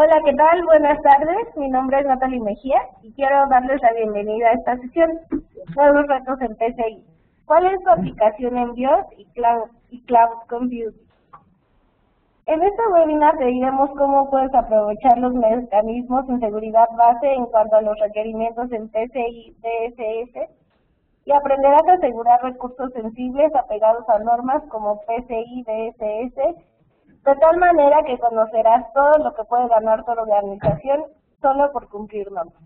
Hola, ¿qué tal? Buenas tardes. Mi nombre es Natalie Mejía y quiero darles la bienvenida a esta sesión. Nuevos retos en PCI. ¿Cuál es tu aplicación en BIOS y Cloud Computing? En este webinar te diremos cómo puedes aprovechar los mecanismos en seguridad base en cuanto a los requerimientos en PCI DSS y aprenderás a asegurar recursos sensibles apegados a normas como PCI DSS, de tal manera que conocerás todo lo que puede ganar tu organización solo por cumplir normas.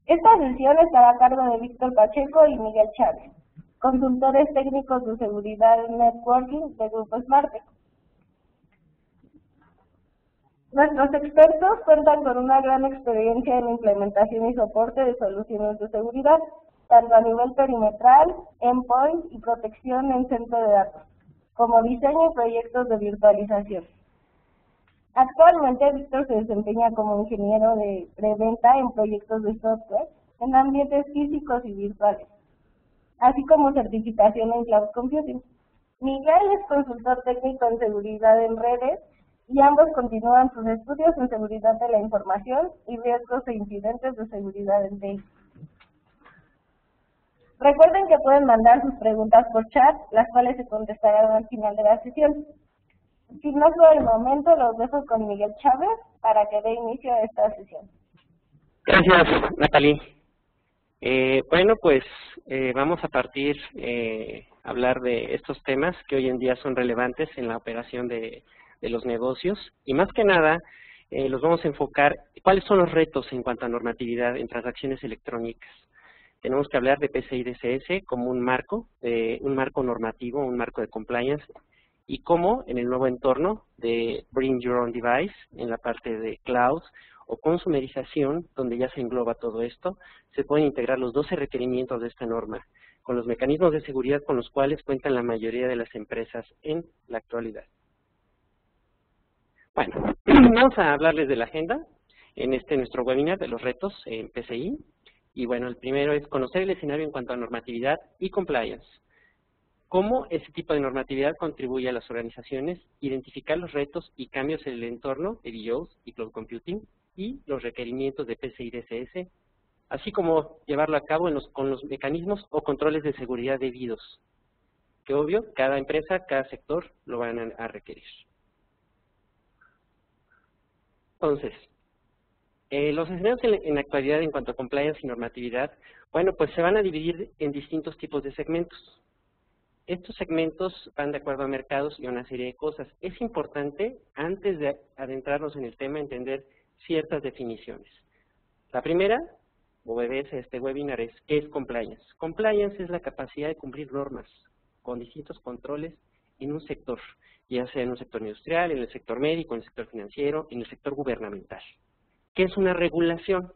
Esta sesión estará a cargo de Víctor Pacheco y Miguel Chávez, consultores técnicos de seguridad en networking de Grupo Smartec. Nuestros expertos cuentan con una gran experiencia en implementación y soporte de soluciones de seguridad, tanto a nivel perimetral, endpoint y protección en centro de datos, como diseño y proyectos de virtualización. Actualmente, Víctor se desempeña como ingeniero de preventa en proyectos de software en ambientes físicos y virtuales, así como certificación en Cloud Computing. Miguel es consultor técnico en seguridad en redes y ambos continúan sus estudios en seguridad de la información y riesgos e incidentes de seguridad en TI. Recuerden que pueden mandar sus preguntas por chat, las cuales se contestarán al final de la sesión. Si no es el momento, los dejo con Miguel Chávez para que dé inicio a esta sesión. Gracias, Natalie. Bueno, pues vamos a partir a hablar de estos temas que hoy en día son relevantes en la operación de los negocios y más que nada los vamos a enfocar cuáles son los retos en cuanto a normatividad en transacciones electrónicas. Tenemos que hablar de PCI DSS como un marco normativo, un marco de compliance, y cómo en el nuevo entorno de Bring Your Own Device, en la parte de cloud o consumerización, donde ya se engloba todo esto, se pueden integrar los 12 requerimientos de esta norma, con los mecanismos de seguridad con los cuales cuentan la mayoría de las empresas en la actualidad. Bueno, vamos a hablarles de la agenda en nuestro webinar de los retos en PCI. Y bueno, el primero es conocer el escenario en cuanto a normatividad y compliance. Cómo ese tipo de normatividad contribuye a las organizaciones, identificar los retos y cambios en el entorno de BIOS y Cloud Computing y los requerimientos de PCI DSS, así como llevarlo a cabo con los mecanismos o controles de seguridad debidos, que obvio, cada empresa, cada sector lo van a requerir. Entonces, los escenarios en la actualidad en cuanto a compliance y normatividad, bueno, pues se van a dividir en distintos tipos de segmentos. Estos segmentos van de acuerdo a mercados y a una serie de cosas. Es importante, antes de adentrarnos en el tema, entender ciertas definiciones. La primera, obedece a este webinar, es ¿qué es compliance? Compliance es la capacidad de cumplir normas con distintos controles en un sector, ya sea en un sector industrial, en el sector médico, en el sector financiero, en el sector gubernamental. ¿Qué es una regulación?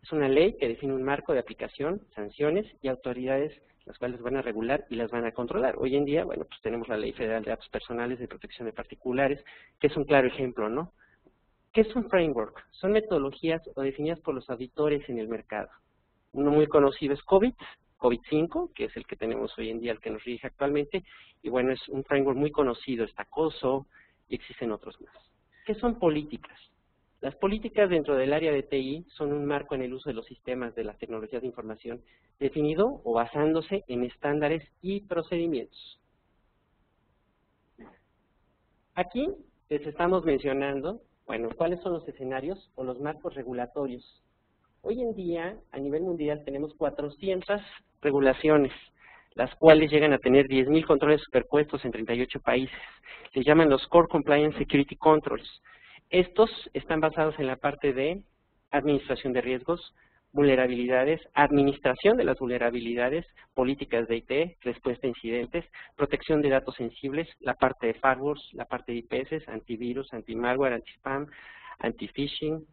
Es una ley que define un marco de aplicación, sanciones y autoridades las cuales van a regular y las van a controlar. Hoy en día, bueno, pues tenemos la Ley Federal de Datos Personales de Protección de Particulares, que es un claro ejemplo, ¿no? ¿Qué es un framework? Son metodologías o definidas por los auditores en el mercado. Uno muy conocido es COVID-5, que es el que tenemos hoy en día, el que nos rige actualmente, y bueno, es un framework muy conocido, está COSO, y existen otros más. ¿Qué son políticas? Las políticas dentro del área de TI son un marco en el uso de los sistemas de las tecnologías de información definido o basándose en estándares y procedimientos. Aquí les estamos mencionando, bueno, cuáles son los escenarios o los marcos regulatorios. Hoy en día, a nivel mundial, tenemos 400 regulaciones, las cuales llegan a tener 10.000 controles superpuestos en 38 países. Se llaman los Core Compliance Security Controls. Estos están basados en la parte de administración de riesgos, vulnerabilidades, administración de las vulnerabilidades, políticas de IT, respuesta a incidentes, protección de datos sensibles, la parte de firewalls, la parte de IPS, antivirus, anti-malware, anti-spam, anti-phishing,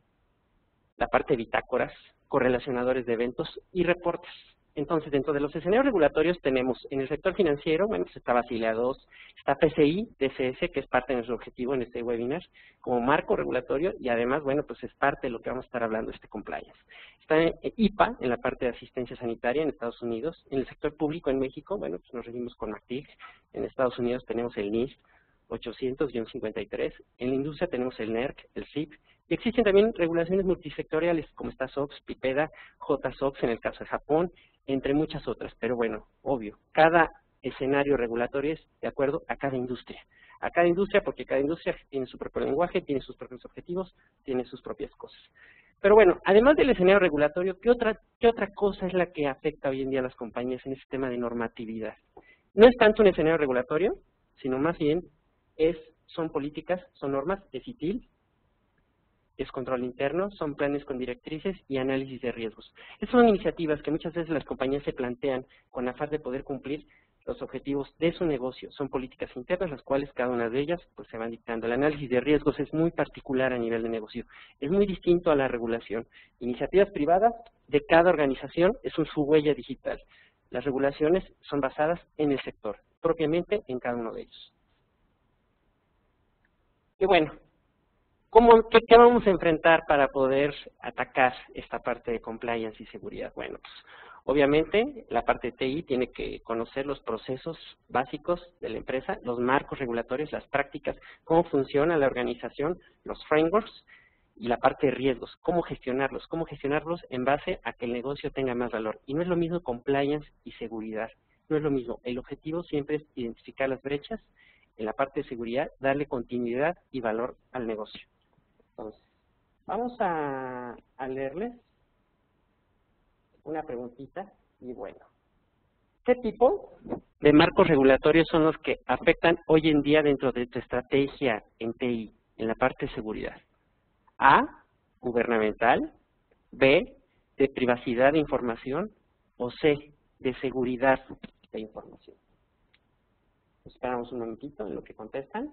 la parte de bitácoras, correlacionadores de eventos y reportes. Entonces, dentro de los escenarios regulatorios tenemos en el sector financiero, bueno, pues está Basilea II, está PCI DSS, que es parte de nuestro objetivo en este webinar, como marco regulatorio, y además, bueno, pues es parte de lo que vamos a estar hablando, este compliance. Está IPA, en la parte de asistencia sanitaria en Estados Unidos. En el sector público en México, bueno, pues nos regimos con MACTIC. En Estados Unidos tenemos el NIST. 800-53. En la industria tenemos el NERC, el CIP, y existen también regulaciones multisectoriales, como está SOX, PIPEDA, JSOX en el caso de Japón, entre muchas otras. Pero bueno, obvio, cada escenario regulatorio es de acuerdo a cada industria. A cada industria, porque cada industria tiene su propio lenguaje, tiene sus propios objetivos, tiene sus propias cosas. Pero bueno, además del escenario regulatorio, ¿qué otra cosa es la que afecta hoy en día a las compañías en este tema de normatividad? No es tanto un escenario regulatorio, sino más bien son políticas, son normas, es ITIL, es control interno, son planes con directrices y análisis de riesgos. Estas son iniciativas que muchas veces las compañías se plantean con afán de poder cumplir los objetivos de su negocio. Son políticas internas, las cuales cada una de ellas pues se van dictando. El análisis de riesgos es muy particular a nivel de negocio, es muy distinto a la regulación. Iniciativas privadas de cada organización es su huella digital. Las regulaciones son basadas en el sector, propiamente en cada uno de ellos. Y bueno, ¿qué vamos a enfrentar para poder atacar esta parte de compliance y seguridad? Bueno, pues obviamente la parte de TI tiene que conocer los procesos básicos de la empresa, los marcos regulatorios, las prácticas, cómo funciona la organización, los frameworks y la parte de riesgos, cómo gestionarlos en base a que el negocio tenga más valor. Y no es lo mismo compliance y seguridad, no es lo mismo. El objetivo siempre es identificar las brechas en la parte de seguridad, darle continuidad y valor al negocio. Entonces, vamos a leerles una preguntita y bueno. ¿Qué tipo de marcos regulatorios son los que afectan hoy en día dentro de tu estrategia en TI, en la parte de seguridad? A, gubernamental, B, de privacidad de información, o C, de seguridad de información. Esperamos un momentito en lo que contestan.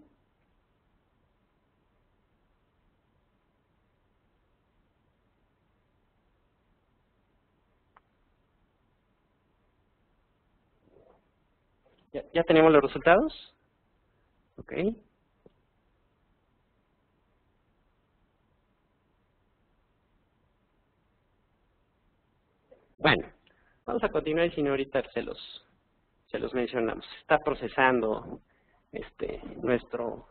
¿Ya tenemos los resultados? Ok. Bueno, vamos a continuar y si no ahorita se los mencionamos. Está procesando nuestro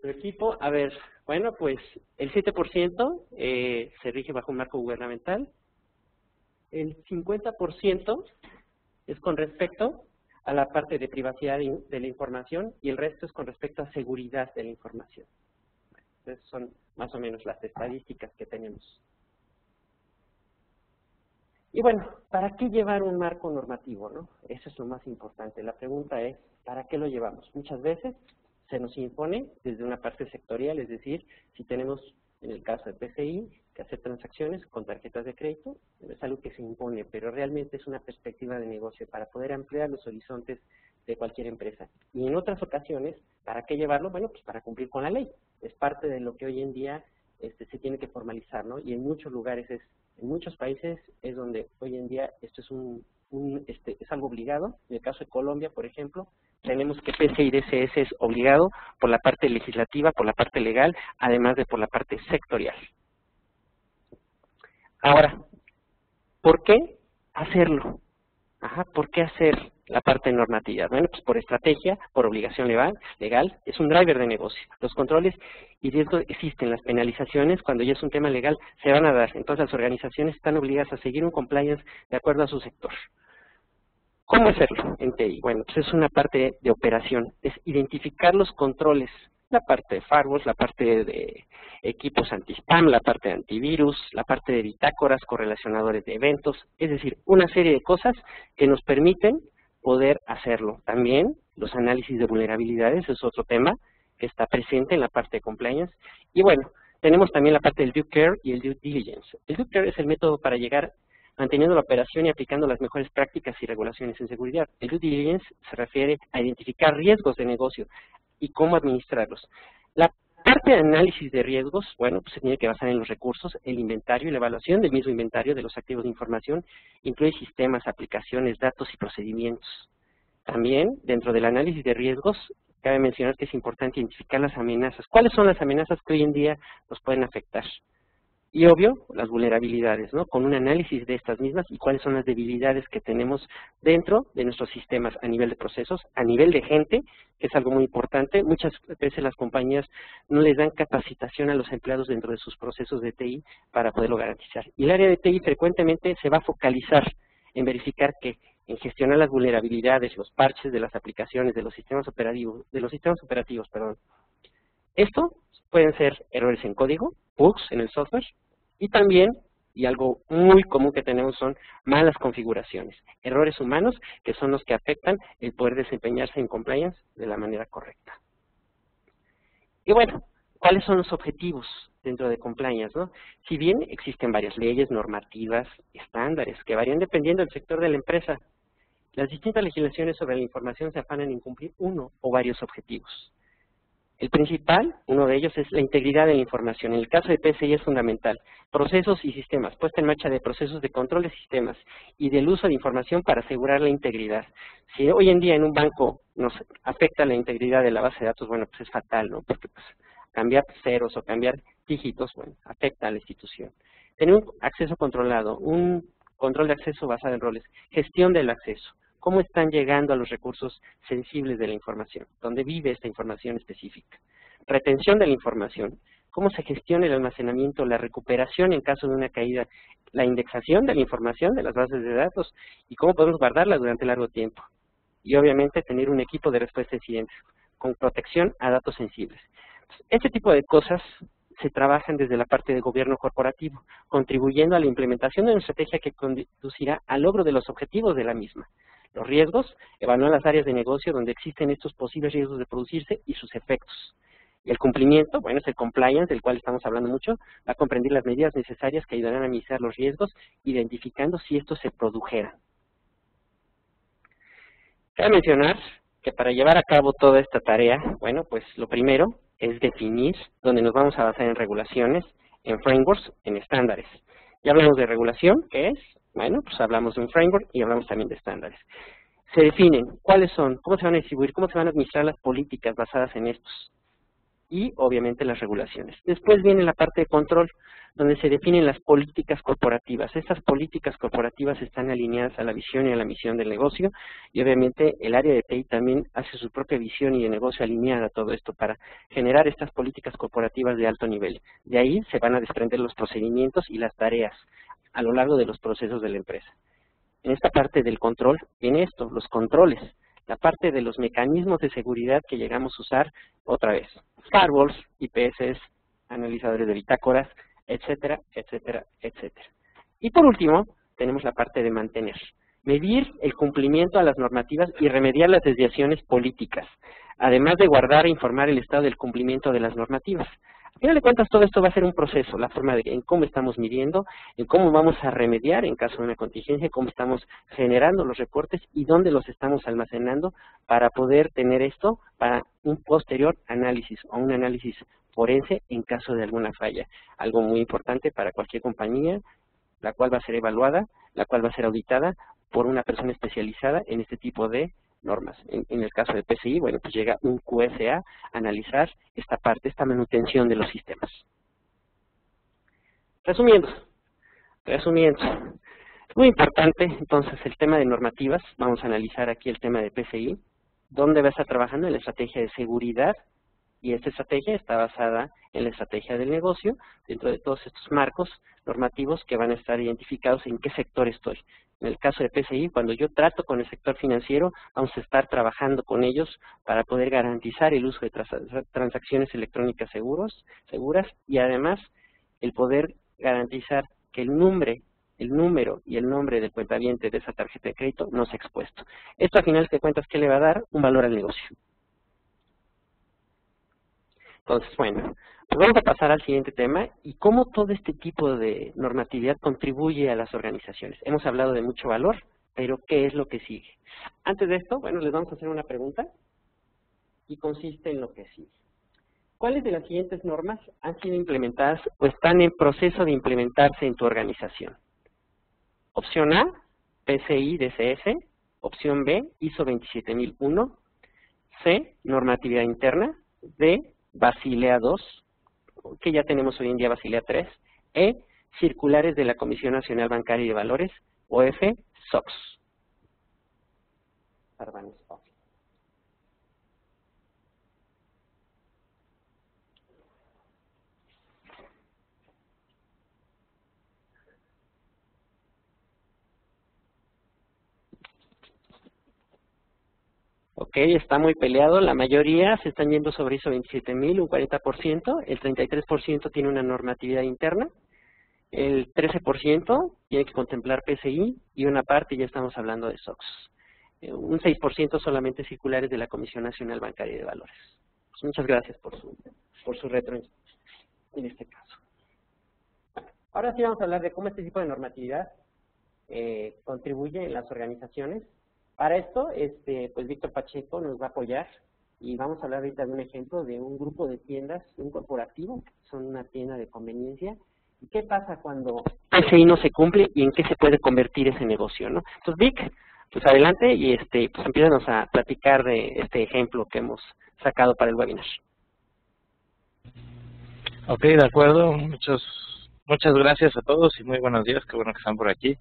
equipo. A ver, bueno, pues el 7% se rige bajo un marco gubernamental. El 50% es con respecto a la parte de privacidad de la información y el resto es con respecto a seguridad de la información. Entonces son más o menos las estadísticas que tenemos. Y bueno, ¿para qué llevar un marco normativo, no? Eso es lo más importante. La pregunta es, ¿para qué lo llevamos? Muchas veces se nos impone desde una parte sectorial, es decir, si tenemos, en el caso de PCI, que hacer transacciones con tarjetas de crédito, es algo que se impone, pero realmente es una perspectiva de negocio para poder ampliar los horizontes de cualquier empresa. Y en otras ocasiones, ¿para qué llevarlo? Bueno, pues para cumplir con la ley. Es parte de lo que hoy en día se tiene que formalizar, ¿no? Y en muchos lugares en muchos países es donde hoy en día esto es algo obligado. En el caso de Colombia, por ejemplo, tenemos que PCI DSS es obligado por la parte legislativa, por la parte legal, además de por la parte sectorial. Ahora, ¿por qué hacerlo? ¿Por qué hacer la parte de normatividad? Bueno, pues por estrategia, por obligación legal, es un driver de negocio. Los controles y riesgos existen, las penalizaciones, cuando ya es un tema legal, se van a dar. Entonces las organizaciones están obligadas a seguir un compliance de acuerdo a su sector. ¿Cómo hacerlo en TI? Bueno, pues es una parte de operación, es identificar los controles, la parte de firewalls, la parte de equipos anti-spam, la parte de antivirus, la parte de bitácoras, correlacionadores de eventos, es decir, una serie de cosas que nos permiten poder hacerlo. También los análisis de vulnerabilidades es otro tema que está presente en la parte de compliance. Y bueno, tenemos también la parte del due care y el due diligence. El due care es el método para llegar manteniendo la operación y aplicando las mejores prácticas y regulaciones en seguridad. El due diligence se refiere a identificar riesgos de negocio y cómo administrarlos. La parte de análisis de riesgos, bueno, pues se tiene que basar en los recursos, el inventario y la evaluación del mismo inventario de los activos de información, incluye sistemas, aplicaciones, datos y procedimientos. También, dentro del análisis de riesgos, cabe mencionar que es importante identificar las amenazas. ¿Cuáles son las amenazas que hoy en día nos pueden afectar? Y obvio, las vulnerabilidades, ¿no? Con un análisis de estas mismas y cuáles son las debilidades que tenemos dentro de nuestros sistemas a nivel de procesos, a nivel de gente, que es algo muy importante. Muchas veces las compañías no les dan capacitación a los empleados dentro de sus procesos de TI para poderlo garantizar. Y el área de TI frecuentemente se va a focalizar en verificar que en gestionar las vulnerabilidades, los parches de las aplicaciones, de los sistemas operativos, Esto pueden ser errores en código, bugs en el software, y también, y algo muy común que tenemos, son malas configuraciones, errores humanos que son los que afectan el poder desempeñarse en compliance de la manera correcta. Y bueno, ¿cuáles son los objetivos dentro de compliance, ¿no? Si bien existen varias leyes, normativas, estándares que varían dependiendo del sector de la empresa, las distintas legislaciones sobre la información se afanan en cumplir uno o varios objetivos. El principal, uno de ellos, es la integridad de la información. En el caso de PCI es fundamental. Procesos y sistemas, puesta en marcha de procesos de control de sistemas y del uso de información para asegurar la integridad. Si hoy en día en un banco nos afecta la integridad de la base de datos, bueno, pues es fatal, ¿no? Porque pues, cambiar ceros o cambiar dígitos, bueno, afecta a la institución. Tener un acceso controlado, un control de acceso basado en roles, gestión del acceso. ¿Cómo están llegando a los recursos sensibles de la información? ¿Dónde vive esta información específica? Retención de la información. ¿Cómo se gestiona el almacenamiento, la recuperación en caso de una caída? La indexación de la información de las bases de datos y cómo podemos guardarla durante largo tiempo. Y obviamente tener un equipo de respuesta a incidentes con protección a datos sensibles. Este tipo de cosas se trabajan desde la parte de gobierno corporativo, contribuyendo a la implementación de una estrategia que conducirá al logro de los objetivos de la misma. Los riesgos, evalúan las áreas de negocio donde existen estos posibles riesgos de producirse y sus efectos. Y el cumplimiento, bueno, es el compliance, del cual estamos hablando mucho, va a comprender las medidas necesarias que ayudarán a minimizar los riesgos, identificando si estos se produjeran. Cabe mencionar que para llevar a cabo toda esta tarea, bueno, pues lo primero es definir dónde nos vamos a basar en regulaciones, en frameworks, en estándares. Ya hablamos de regulación, ¿qué es? Bueno, pues hablamos de un framework y hablamos también de estándares. Se definen cuáles son, cómo se van a distribuir, cómo se van a administrar las políticas basadas en estos. Y, obviamente, las regulaciones. Después viene la parte de control, donde se definen las políticas corporativas. Estas políticas corporativas están alineadas a la visión y a la misión del negocio, y obviamente el área de TI también hace su propia visión y de negocio alineada a todo esto para generar estas políticas corporativas de alto nivel. De ahí se van a desprender los procedimientos y las tareas a lo largo de los procesos de la empresa. En esta parte del control viene esto, los controles, la parte de los mecanismos de seguridad que llegamos a usar otra vez. Firewalls, IPS, analizadores de bitácoras, etcétera, etcétera, etcétera. Y por último, tenemos la parte de mantener. Medir el cumplimiento a las normativas y remediar las desviaciones políticas, además de guardar e informar el estado del cumplimiento de las normativas. Al final de cuentas, todo esto va a ser un proceso, la forma de en cómo estamos midiendo, en cómo vamos a remediar en caso de una contingencia, cómo estamos generando los reportes y dónde los estamos almacenando para poder tener esto para un posterior análisis o un análisis forense en caso de alguna falla. Algo muy importante para cualquier compañía, la cual va a ser evaluada, la cual va a ser auditada por una persona especializada en este tipo de normas. En el caso de PCI, bueno, pues llega un QSA a analizar esta parte, esta manutención de los sistemas. Resumiendo, es muy importante entonces el tema de normativas. Vamos a analizar aquí el tema de PCI, dónde va a estar trabajando en la estrategia de seguridad, y esta estrategia está basada en la estrategia del negocio, dentro de todos estos marcos normativos que van a estar identificados en qué sector estoy. En el caso de PCI, cuando yo trato con el sector financiero, vamos a estar trabajando con ellos para poder garantizar el uso de transacciones electrónicas seguras y además el poder garantizar que el número y el nombre del cuentaviente de esa tarjeta de crédito no sea expuesto. Esto, a final de cuentas, ¿qué le va a dar? Un valor al negocio. Entonces, bueno, pues vamos a pasar al siguiente tema y cómo todo este tipo de normatividad contribuye a las organizaciones. Hemos hablado de mucho valor, pero ¿qué es lo que sigue? Antes de esto, bueno, les vamos a hacer una pregunta y consiste en lo que sigue. ¿Cuáles de las siguientes normas han sido implementadas o están en proceso de implementarse en tu organización? Opción A, PCI DSS. Opción B, ISO 27001. C, normatividad interna. D, Basilea 2, que ya tenemos hoy en día Basilea 3. E, circulares de la Comisión Nacional Bancaria y de Valores, o F, SOX. Ok, está muy peleado. La mayoría se están yendo sobre ISO 27000, un 40%. El 33% tiene una normatividad interna. El 13% tiene que contemplar PCI y una parte ya estamos hablando de SOX. Un 6% solamente circulares de la Comisión Nacional Bancaria y de Valores. Pues muchas gracias por su retro en este caso. Ahora sí vamos a hablar de cómo este tipo de normatividad contribuye en las organizaciones. Para esto, pues Víctor Pacheco nos va a apoyar y vamos a hablar ahorita de un ejemplo de un grupo de tiendas, un corporativo, son una tienda de conveniencia. ¿Y qué pasa cuando PCI no se cumple y en qué se puede convertir ese negocio, ¿no? Entonces, Vic, pues adelante y pues empiezanos a platicar de este ejemplo que hemos sacado para el webinar. Ok, de acuerdo. Muchas gracias a todos y muy buenos días. Qué bueno que están por aquí.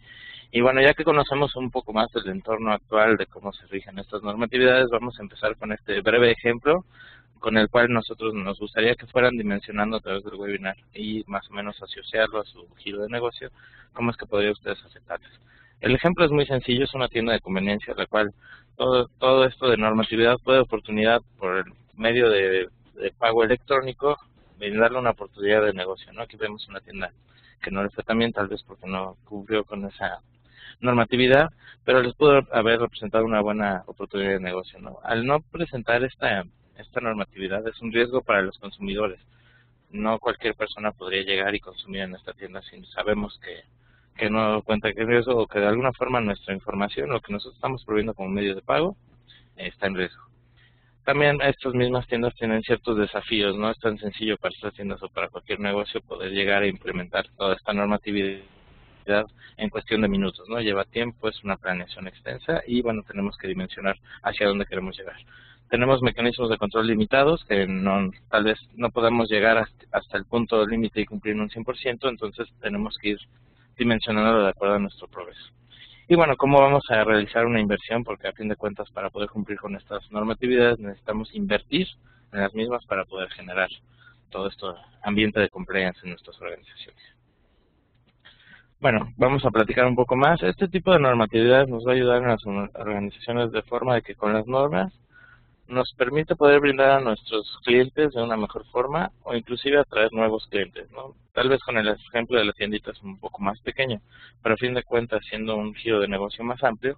Y bueno, ya que conocemos un poco más del entorno actual de cómo se rigen estas normatividades, vamos a empezar con este breve ejemplo con el cual nosotros nos gustaría que fueran dimensionando a través del webinar y más o menos asociarlo a su giro de negocio, cómo es que podría ustedes afectarles. El ejemplo es muy sencillo, es una tienda de conveniencia, la cual todo esto de normatividad puede oportunidad por el medio de pago electrónico darle una oportunidad de negocio, ¿no? Aquí vemos una tienda que no le fue tan bien, tal vez porque no cumplió con esa normatividad, pero les pudo haber representado una buena oportunidad de negocio, ¿no? Al no presentar esta normatividad es un riesgo para los consumidores. No cualquier persona podría llegar y consumir en esta tienda si sabemos que no cuenta con riesgo o que de alguna forma nuestra información, lo que nosotros estamos proveyendo como medio de pago, está en riesgo. También estas mismas tiendas tienen ciertos desafíos, no es tan sencillo para estas tiendas o para cualquier negocio poder llegar a implementar toda esta normatividad en cuestión de minutos, ¿no? Lleva tiempo, es una planeación extensa y bueno, tenemos que dimensionar hacia dónde queremos llegar. Tenemos mecanismos de control limitados que tal vez no podamos llegar hasta el punto límite y cumplir un 100%, entonces tenemos que ir dimensionándolo de acuerdo a nuestro progreso. Y bueno, ¿cómo vamos a realizar una inversión? Porque a fin de cuentas, para poder cumplir con estas normatividades, necesitamos invertir en las mismas para poder generar todo este ambiente de compliance en nuestras organizaciones. Bueno, vamos a platicar un poco más. Este tipo de normatividades nos va a ayudar en las organizaciones de forma de que con las normas nos permite poder brindar a nuestros clientes de una mejor forma o inclusive atraer nuevos clientes, ¿no? Tal vez con el ejemplo de la tiendita es un poco más pequeño, pero a fin de cuentas siendo un giro de negocio más amplio,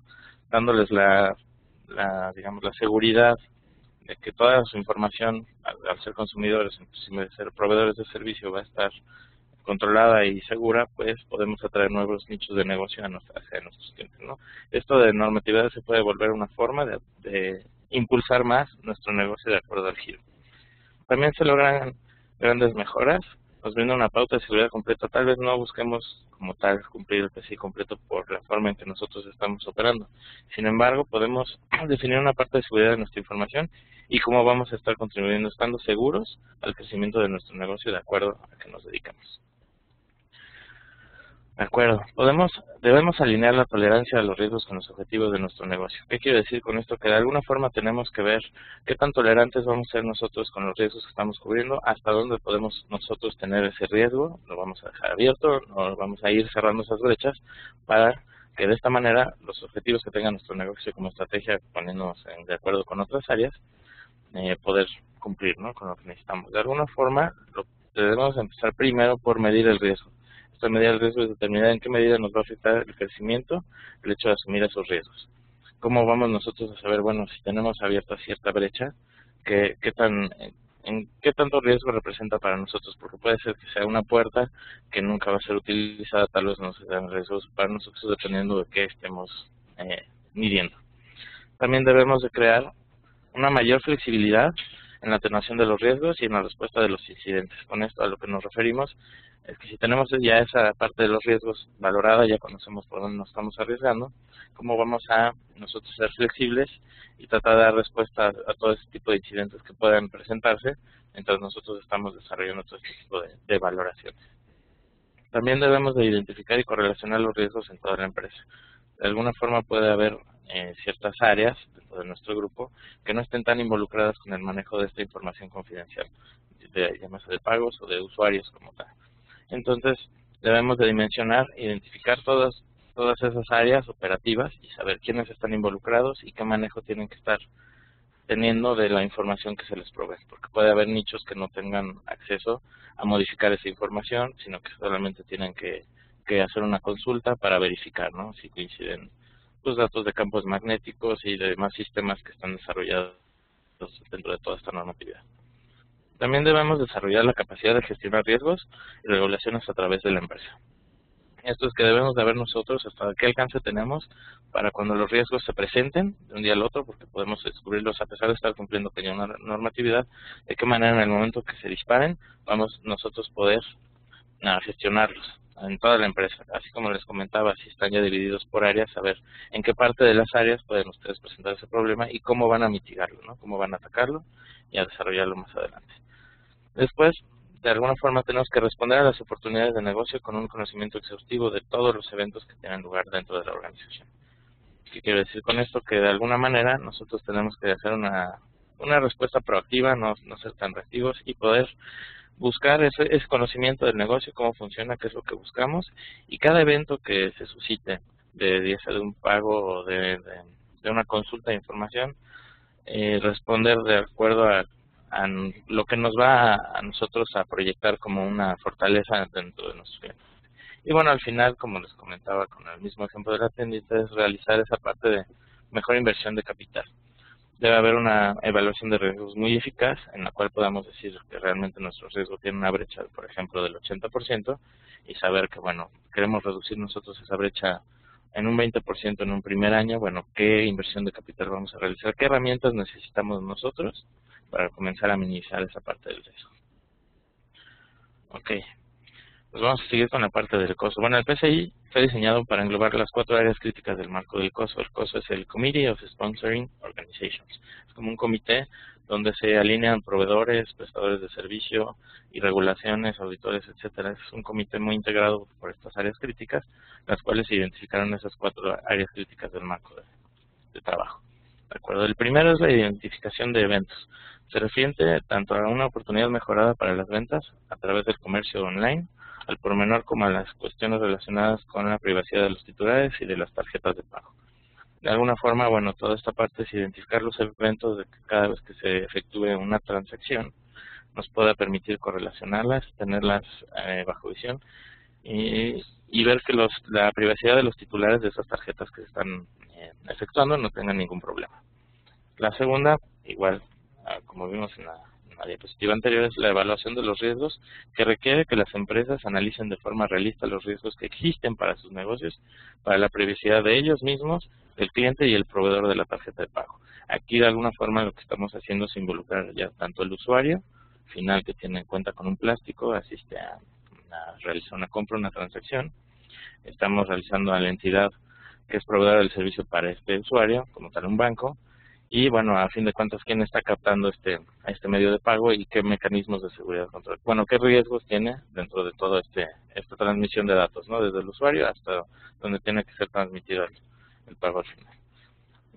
dándoles digamos, la seguridad de que toda su información, al ser consumidores, inclusive ser proveedores de servicio, va a estar controlada y segura, pues podemos atraer nuevos nichos de negocio hacia nuestros clientes, ¿no? Esto de normatividad se puede volver una forma de impulsar más nuestro negocio de acuerdo al giro. También se logran grandes mejoras, nos brinda una pauta de seguridad completa. Tal vez no busquemos como tal cumplir el PCI completo por la forma en que nosotros estamos operando. Sin embargo, podemos definir una parte de seguridad de nuestra información y cómo vamos a estar contribuyendo estando seguros al crecimiento de nuestro negocio de acuerdo a que nos dedicamos. De acuerdo. Debemos alinear la tolerancia a los riesgos con los objetivos de nuestro negocio. ¿Qué quiero decir con esto? Que de alguna forma tenemos que ver qué tan tolerantes vamos a ser nosotros con los riesgos que estamos cubriendo, hasta dónde podemos nosotros tener ese riesgo, lo vamos a dejar abierto, o vamos a ir cerrando esas brechas para que de esta manera los objetivos que tenga nuestro negocio como estrategia, poniéndonos de acuerdo con otras áreas, poder cumplir, ¿no?, con lo que necesitamos. De alguna forma, debemos empezar primero por medir el riesgo. Esta medida del riesgo es determinar en qué medida nos va a afectar el crecimiento, el hecho de asumir esos riesgos. ¿Cómo vamos nosotros a saber, bueno, si tenemos abierta cierta brecha, en qué tanto riesgo representa para nosotros? Porque puede ser que sea una puerta que nunca va a ser utilizada, tal vez no sean riesgos para nosotros dependiendo de qué estemos midiendo. También debemos de crear una mayor flexibilidad en la atenuación de los riesgos y en la respuesta de los incidentes. Con esto a lo que nos referimos es que si tenemos ya esa parte de los riesgos valorada, ya conocemos por dónde nos estamos arriesgando, cómo vamos a nosotros ser flexibles y tratar de dar respuesta a todo ese tipo de incidentes que puedan presentarse mientras nosotros estamos desarrollando todo este tipo de valoraciones. También debemos de identificar y correlacionar los riesgos en toda la empresa. De alguna forma puede haber ciertas áreas dentro de nuestro grupo que no estén tan involucradas con el manejo de esta información confidencial, llámese de pagos o de usuarios como tal. Entonces, debemos de dimensionar, identificar todas esas áreas operativas y saber quiénes están involucrados y qué manejo tienen que estar teniendo de la información que se les provee, porque puede haber nichos que no tengan acceso a modificar esa información, sino que solamente tienen que hacer una consulta para verificar, ¿no?, si coinciden los datos de campos magnéticos y de demás sistemas que están desarrollados dentro de toda esta normatividad. También debemos desarrollar la capacidad de gestionar riesgos y regulaciones a través de la empresa. Esto es que debemos de ver nosotros hasta qué alcance tenemos para cuando los riesgos se presenten de un día al otro, porque podemos descubrirlos a pesar de estar cumpliendo con una normatividad, de qué manera en el momento que se disparen vamos nosotros poder gestionarlos en toda la empresa. Así como les comentaba, si están ya divididos por áreas, saber en qué parte de las áreas pueden ustedes presentar ese problema y cómo van a mitigarlo, ¿no?, cómo van a atacarlo y a desarrollarlo más adelante. Después, de alguna forma tenemos que responder a las oportunidades de negocio con un conocimiento exhaustivo de todos los eventos que tienen lugar dentro de la organización. ¿Qué quiero decir con esto? Que de alguna manera nosotros tenemos que hacer una respuesta proactiva, no ser tan reactivos y poder buscar ese conocimiento del negocio, cómo funciona, qué es lo que buscamos, y cada evento que se suscite, ya sea de un pago o de una consulta de información, responder de acuerdo a lo que nos va a nosotros a proyectar como una fortaleza dentro de nuestros clientes. Y bueno, al final, como les comentaba con el mismo ejemplo de la tiendita, es realizar esa parte de mejor inversión de capital. Debe haber una evaluación de riesgos muy eficaz en la cual podamos decir que realmente nuestro riesgo tiene una brecha, por ejemplo, del 80% y saber que, bueno, queremos reducir nosotros esa brecha en un 20% en un primer año. Bueno, ¿qué inversión de capital vamos a realizar? ¿Qué herramientas necesitamos nosotros para comenzar a minimizar esa parte del riesgo? Ok. Pues vamos a seguir con la parte del COSO. Bueno, el PCI fue diseñado para englobar las 4 áreas críticas del marco del COSO. El COSO es el Committee of Sponsoring Organizations. Es como un comité donde se alinean proveedores, prestadores de servicio y regulaciones, auditores, etcétera. Es un comité muy integrado por estas áreas críticas, las cuales se identificaron esas 4 áreas críticas del marco de trabajo. ¿De acuerdo? El primero es la identificación de eventos. Se refiere tanto a una oportunidad mejorada para las ventas a través del comercio online, al por menor como a las cuestiones relacionadas con la privacidad de los titulares y de las tarjetas de pago. De alguna forma, bueno, toda esta parte es identificar los eventos de que cada vez que se efectúe una transacción nos pueda permitir correlacionarlas, tenerlas bajo visión y ver que la privacidad de los titulares de esas tarjetas que se están efectuando no tengan ningún problema. La segunda, igual, como vimos en la diapositiva anterior, es la evaluación de los riesgos, que requiere que las empresas analicen de forma realista los riesgos que existen para sus negocios, para la privacidad de ellos mismos, del cliente y el proveedor de la tarjeta de pago. Aquí, de alguna forma, lo que estamos haciendo es involucrar ya tanto el usuario final que tiene en cuenta con un plástico, asiste a realizar una compra, una transacción. Estamos realizando a la entidad que es proveedora del servicio para este usuario, como tal un banco. Y bueno, a fin de cuentas, ¿quién está captando este medio de pago y qué mecanismos de seguridad control? Bueno, ¿qué riesgos tiene dentro de toda esta transmisión de datos, ¿no?, desde el usuario hasta donde tiene que ser transmitido el pago al final?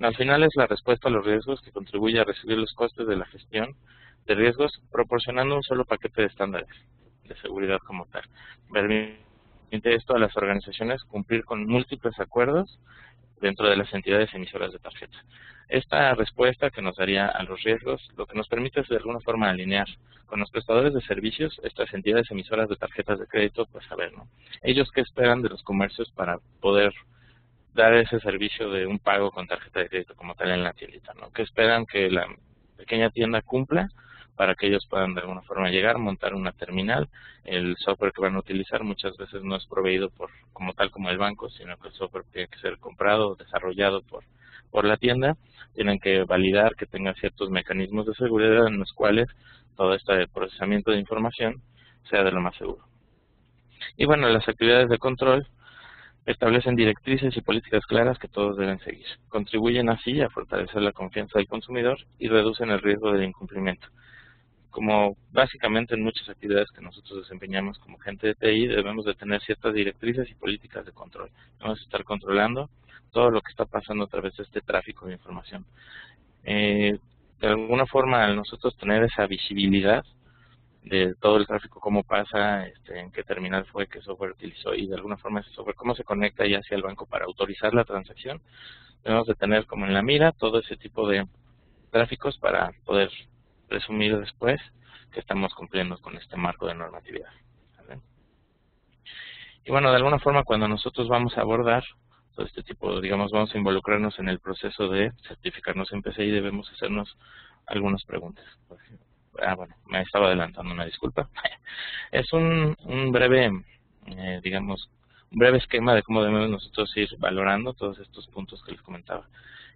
Al final es la respuesta a los riesgos que contribuye a reducir los costes de la gestión de riesgos proporcionando un solo paquete de estándares de seguridad como tal. Permite esto a las organizaciones cumplir con múltiples acuerdos dentro de las entidades emisoras de tarjetas. Esta respuesta que nos daría a los riesgos, lo que nos permite es de alguna forma alinear con los prestadores de servicios, estas entidades emisoras de tarjetas de crédito, pues a ver, ¿no?, ellos qué esperan de los comercios para poder dar ese servicio de un pago con tarjeta de crédito como tal en la tiendita, ¿no? ¿Qué esperan que la pequeña tienda cumpla para que ellos puedan de alguna forma llegar, montar una terminal? El software que van a utilizar muchas veces no es proveído como tal como el banco, sino que el software tiene que ser comprado, desarrollado por la tienda. Tienen que validar que tenga ciertos mecanismos de seguridad en los cuales todo este procesamiento de información sea de lo más seguro. Y bueno, las actividades de control establecen directrices y políticas claras que todos deben seguir. Contribuyen así a fortalecer la confianza del consumidor y reducen el riesgo del incumplimiento. como básicamente en muchas actividades que nosotros desempeñamos como gente de TI, debemos de tener ciertas directrices y políticas de control. Debemos estar controlando todo lo que está pasando a través de este tráfico de información. De alguna forma, al nosotros tener esa visibilidad de todo el tráfico, cómo pasa, en qué terminal fue, qué software utilizó y de alguna forma ese software, cómo se conecta ya hacia el banco para autorizar la transacción, debemos de tener como en la mira todo ese tipo de tráficos para poder presumir después que estamos cumpliendo con este marco de normatividad. ¿Vale? Y bueno, de alguna forma cuando nosotros vamos a abordar todo este tipo, digamos, vamos a involucrarnos en el proceso de certificarnos en PCI, debemos hacernos algunas preguntas. Bueno, me estaba adelantando, una disculpa. Es un breve, digamos, un breve esquema de cómo debemos nosotros ir valorando todos estos puntos que les comentaba.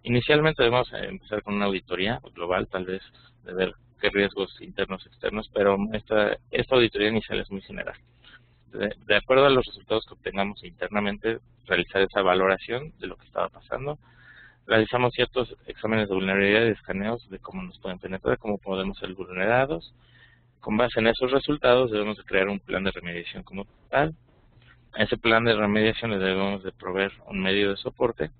Inicialmente debemos empezar con una auditoría global, tal vez, de ver qué riesgos internos y externos, pero esta auditoría inicial es muy general. De acuerdo a los resultados que obtengamos internamente, realizar esa valoración de lo que estaba pasando. Realizamos ciertos exámenes de vulnerabilidad y escaneos de cómo nos pueden penetrar, cómo podemos ser vulnerados. Con base en esos resultados debemos de crear un plan de remediación como tal. A ese plan de remediación le debemos de proveer un medio de soporte.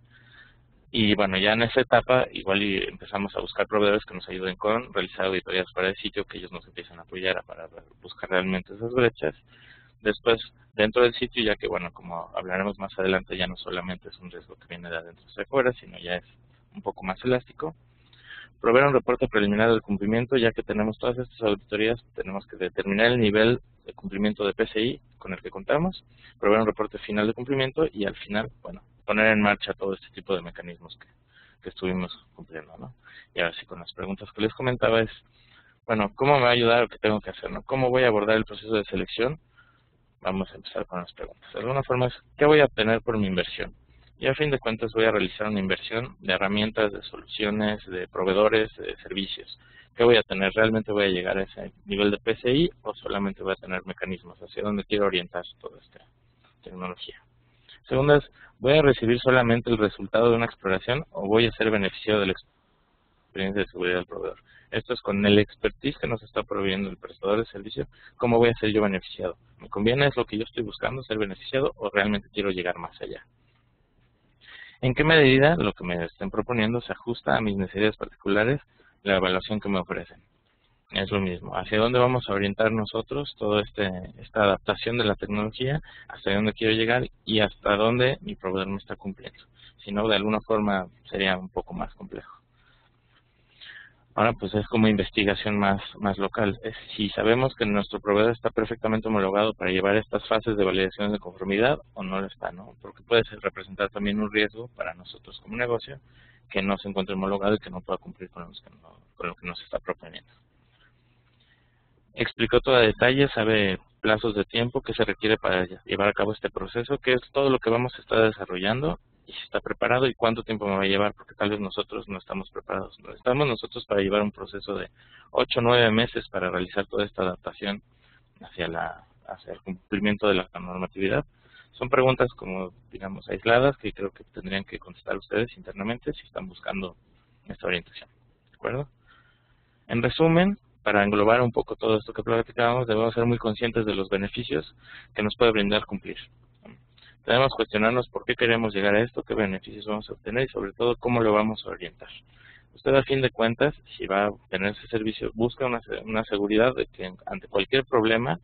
Y bueno, ya en esa etapa igual y empezamos a buscar proveedores que nos ayuden con realizar auditorías fuera del sitio, que ellos nos empiezan a apoyar para buscar realmente esas brechas. Después, dentro del sitio, ya que, bueno, como hablaremos más adelante, ya no solamente es un riesgo que viene de adentro hacia afuera, sino ya es un poco más elástico. Proveer un reporte preliminar del cumplimiento, ya que tenemos todas estas auditorías, tenemos que determinar el nivel de cumplimiento de PCI con el que contamos, proveer un reporte final de cumplimiento y al final, bueno, poner en marcha todo este tipo de mecanismos que estuvimos cumpliendo, ¿no? Y ahora sí, con las preguntas que les comentaba es, bueno, ¿cómo me va a ayudar o qué tengo que hacer, no? ¿Cómo voy a abordar el proceso de selección? Vamos a empezar con las preguntas. De alguna forma es, ¿qué voy a obtener por mi inversión? Y a fin de cuentas voy a realizar una inversión de herramientas, de soluciones, de proveedores, de servicios. ¿Qué voy a tener? ¿Realmente voy a llegar a ese nivel de PCI o solamente voy a tener mecanismos? ¿Hacia dónde quiero orientar toda esta tecnología? Segunda es, ¿voy a recibir solamente el resultado de una exploración o voy a ser beneficiado de la experiencia de seguridad del proveedor? Esto es con el expertise que nos está proveyendo el prestador de servicio. ¿Cómo voy a ser yo beneficiado? ¿Me conviene? ¿Es lo que yo estoy buscando, ser beneficiado? ¿O realmente quiero llegar más allá? ¿En qué medida lo que me estén proponiendo se ajusta a mis necesidades particulares, la evaluación que me ofrecen? Es lo mismo. ¿Hacia dónde vamos a orientar nosotros toda esta adaptación de la tecnología? ¿Hasta dónde quiero llegar? Y hasta dónde mi proveedor me está cumpliendo. Si no, de alguna forma sería un poco más complejo. Ahora pues es como investigación más local. Si sabemos que nuestro proveedor está perfectamente homologado para llevar estas fases de validación de conformidad o no lo está, ¿no? Porque puede representar también un riesgo para nosotros como negocio que no se encuentre homologado y que no pueda cumplir con lo que nos está proponiendo. Explicó todo a detalle, sabe plazos de tiempo que se requiere para llevar a cabo este proceso, qué es todo lo que vamos a estar desarrollando y si está preparado y cuánto tiempo me va a llevar, porque tal vez nosotros no estamos preparados. No estamos nosotros para llevar un proceso de 8 o 9 meses para realizar toda esta adaptación hacia el cumplimiento de la normatividad. Son preguntas como, digamos, aisladas que creo que tendrían que contestar ustedes internamente si están buscando esta orientación. ¿De acuerdo? En resumen, para englobar un poco todo esto que platicábamos, debemos ser muy conscientes de los beneficios que nos puede brindar cumplir. Debemos cuestionarnos por qué queremos llegar a esto, qué beneficios vamos a obtener y sobre todo cómo lo vamos a orientar. Usted a fin de cuentas, si va a obtener ese servicio, busca una seguridad de que ante cualquier problema,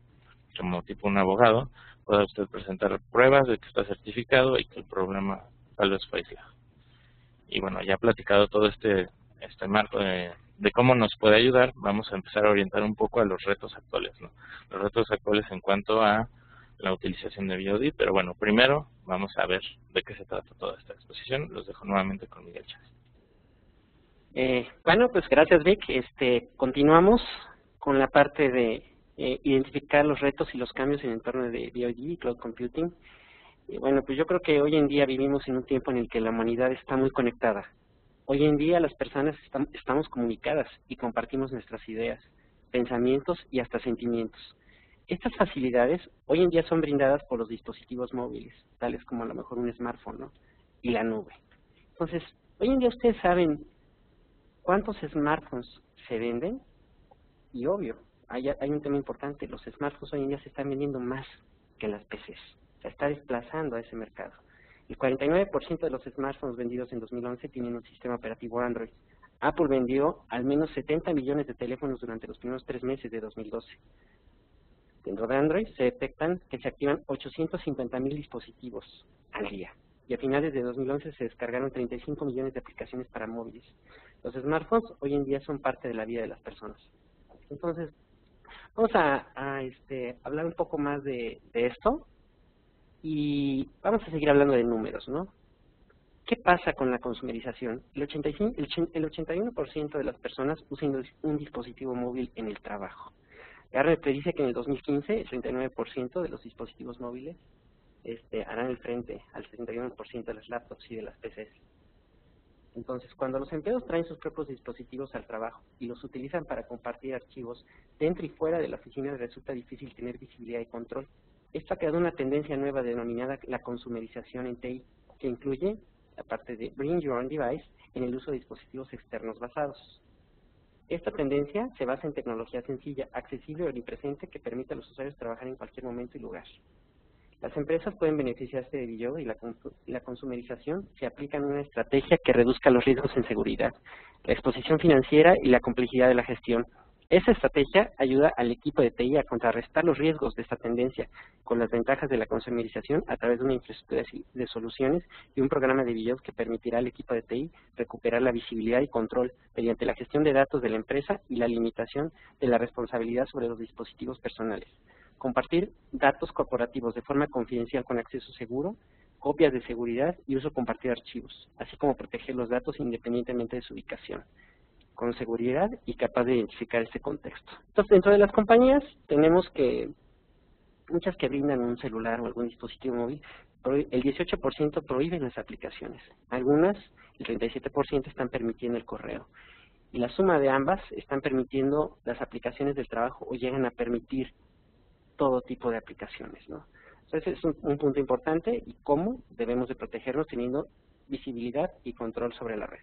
como tipo un abogado, pueda usted presentar pruebas de que está certificado y que el problema tal vez fue aislado. Y bueno, ya platicado todo este marco de cómo nos puede ayudar, vamos a empezar a orientar un poco a los retos actuales, ¿no? Los retos actuales en cuanto a la utilización de BOD, pero bueno, primero vamos a ver de qué se trata toda esta exposición. Los dejo nuevamente con Miguel Chávez. Bueno, pues gracias Vic. Continuamos con la parte de identificar los retos y los cambios en el entorno de BOD y Cloud Computing. Bueno, pues yo creo que hoy en día vivimos en un tiempo en el que la humanidad está muy conectada. Hoy en día las personas estamos comunicadas y compartimos nuestras ideas, pensamientos y hasta sentimientos. Estas facilidades hoy en día son brindadas por los dispositivos móviles, tales como a lo mejor un smartphone, ¿no? Y la nube. Entonces, hoy en día ustedes saben cuántos smartphones se venden Y obvio, hay un tema importante, los smartphones hoy en día se están vendiendo más que las PCs, se está desplazando a ese mercado. El 49% de los smartphones vendidos en 2011 tienen un sistema operativo Android. Apple vendió al menos 70 millones de teléfonos durante los primeros 3 meses de 2012. Dentro de Android se detectan que se activan 850,000 dispositivos al día. Y a finales de 2011 se descargaron 35 millones de aplicaciones para móviles. Los smartphones hoy en día son parte de la vida de las personas. Entonces, vamos a hablar un poco más de esto y vamos a seguir hablando de números, ¿no? ¿Qué pasa con la consumerización? El 81% de las personas usan un dispositivo móvil en el trabajo. Gartner predice que en el 2015 el 39% de los dispositivos móviles harán el frente al 71% de las laptops y de las PCs. Entonces, cuando los empleados traen sus propios dispositivos al trabajo y los utilizan para compartir archivos dentro y fuera de la oficina, resulta difícil tener visibilidad y control. Esto ha creado una tendencia nueva denominada la consumerización en TI, que incluye la parte de Bring Your Own Device en el uso de dispositivos externos basados. Esta tendencia se basa en tecnología sencilla, accesible y omnipresente que permite a los usuarios trabajar en cualquier momento y lugar. Las empresas pueden beneficiarse de ello y la consumerización se aplica en una estrategia que reduzca los riesgos en seguridad, la exposición financiera y la complejidad de la gestión. Esa estrategia ayuda al equipo de TI a contrarrestar los riesgos de esta tendencia con las ventajas de la consumerización a través de una infraestructura de soluciones y un programa de videos que permitirá al equipo de TI recuperar la visibilidad y control mediante la gestión de datos de la empresa y la limitación de la responsabilidad sobre los dispositivos personales. Compartir datos corporativos de forma confidencial con acceso seguro, copias de seguridad y uso compartido de archivos, así como proteger los datos independientemente de su ubicación, con seguridad y capaz de identificar este contexto. Entonces, dentro de las compañías tenemos que muchas que brindan un celular o algún dispositivo móvil, el 18% prohíben las aplicaciones. Algunas, el 37%, están permitiendo el correo. Y la suma de ambas están permitiendo las aplicaciones del trabajo o llegan a permitir todo tipo de aplicaciones, ¿no? Entonces, es un punto importante y cómo debemos de protegernos teniendo visibilidad y control sobre la red.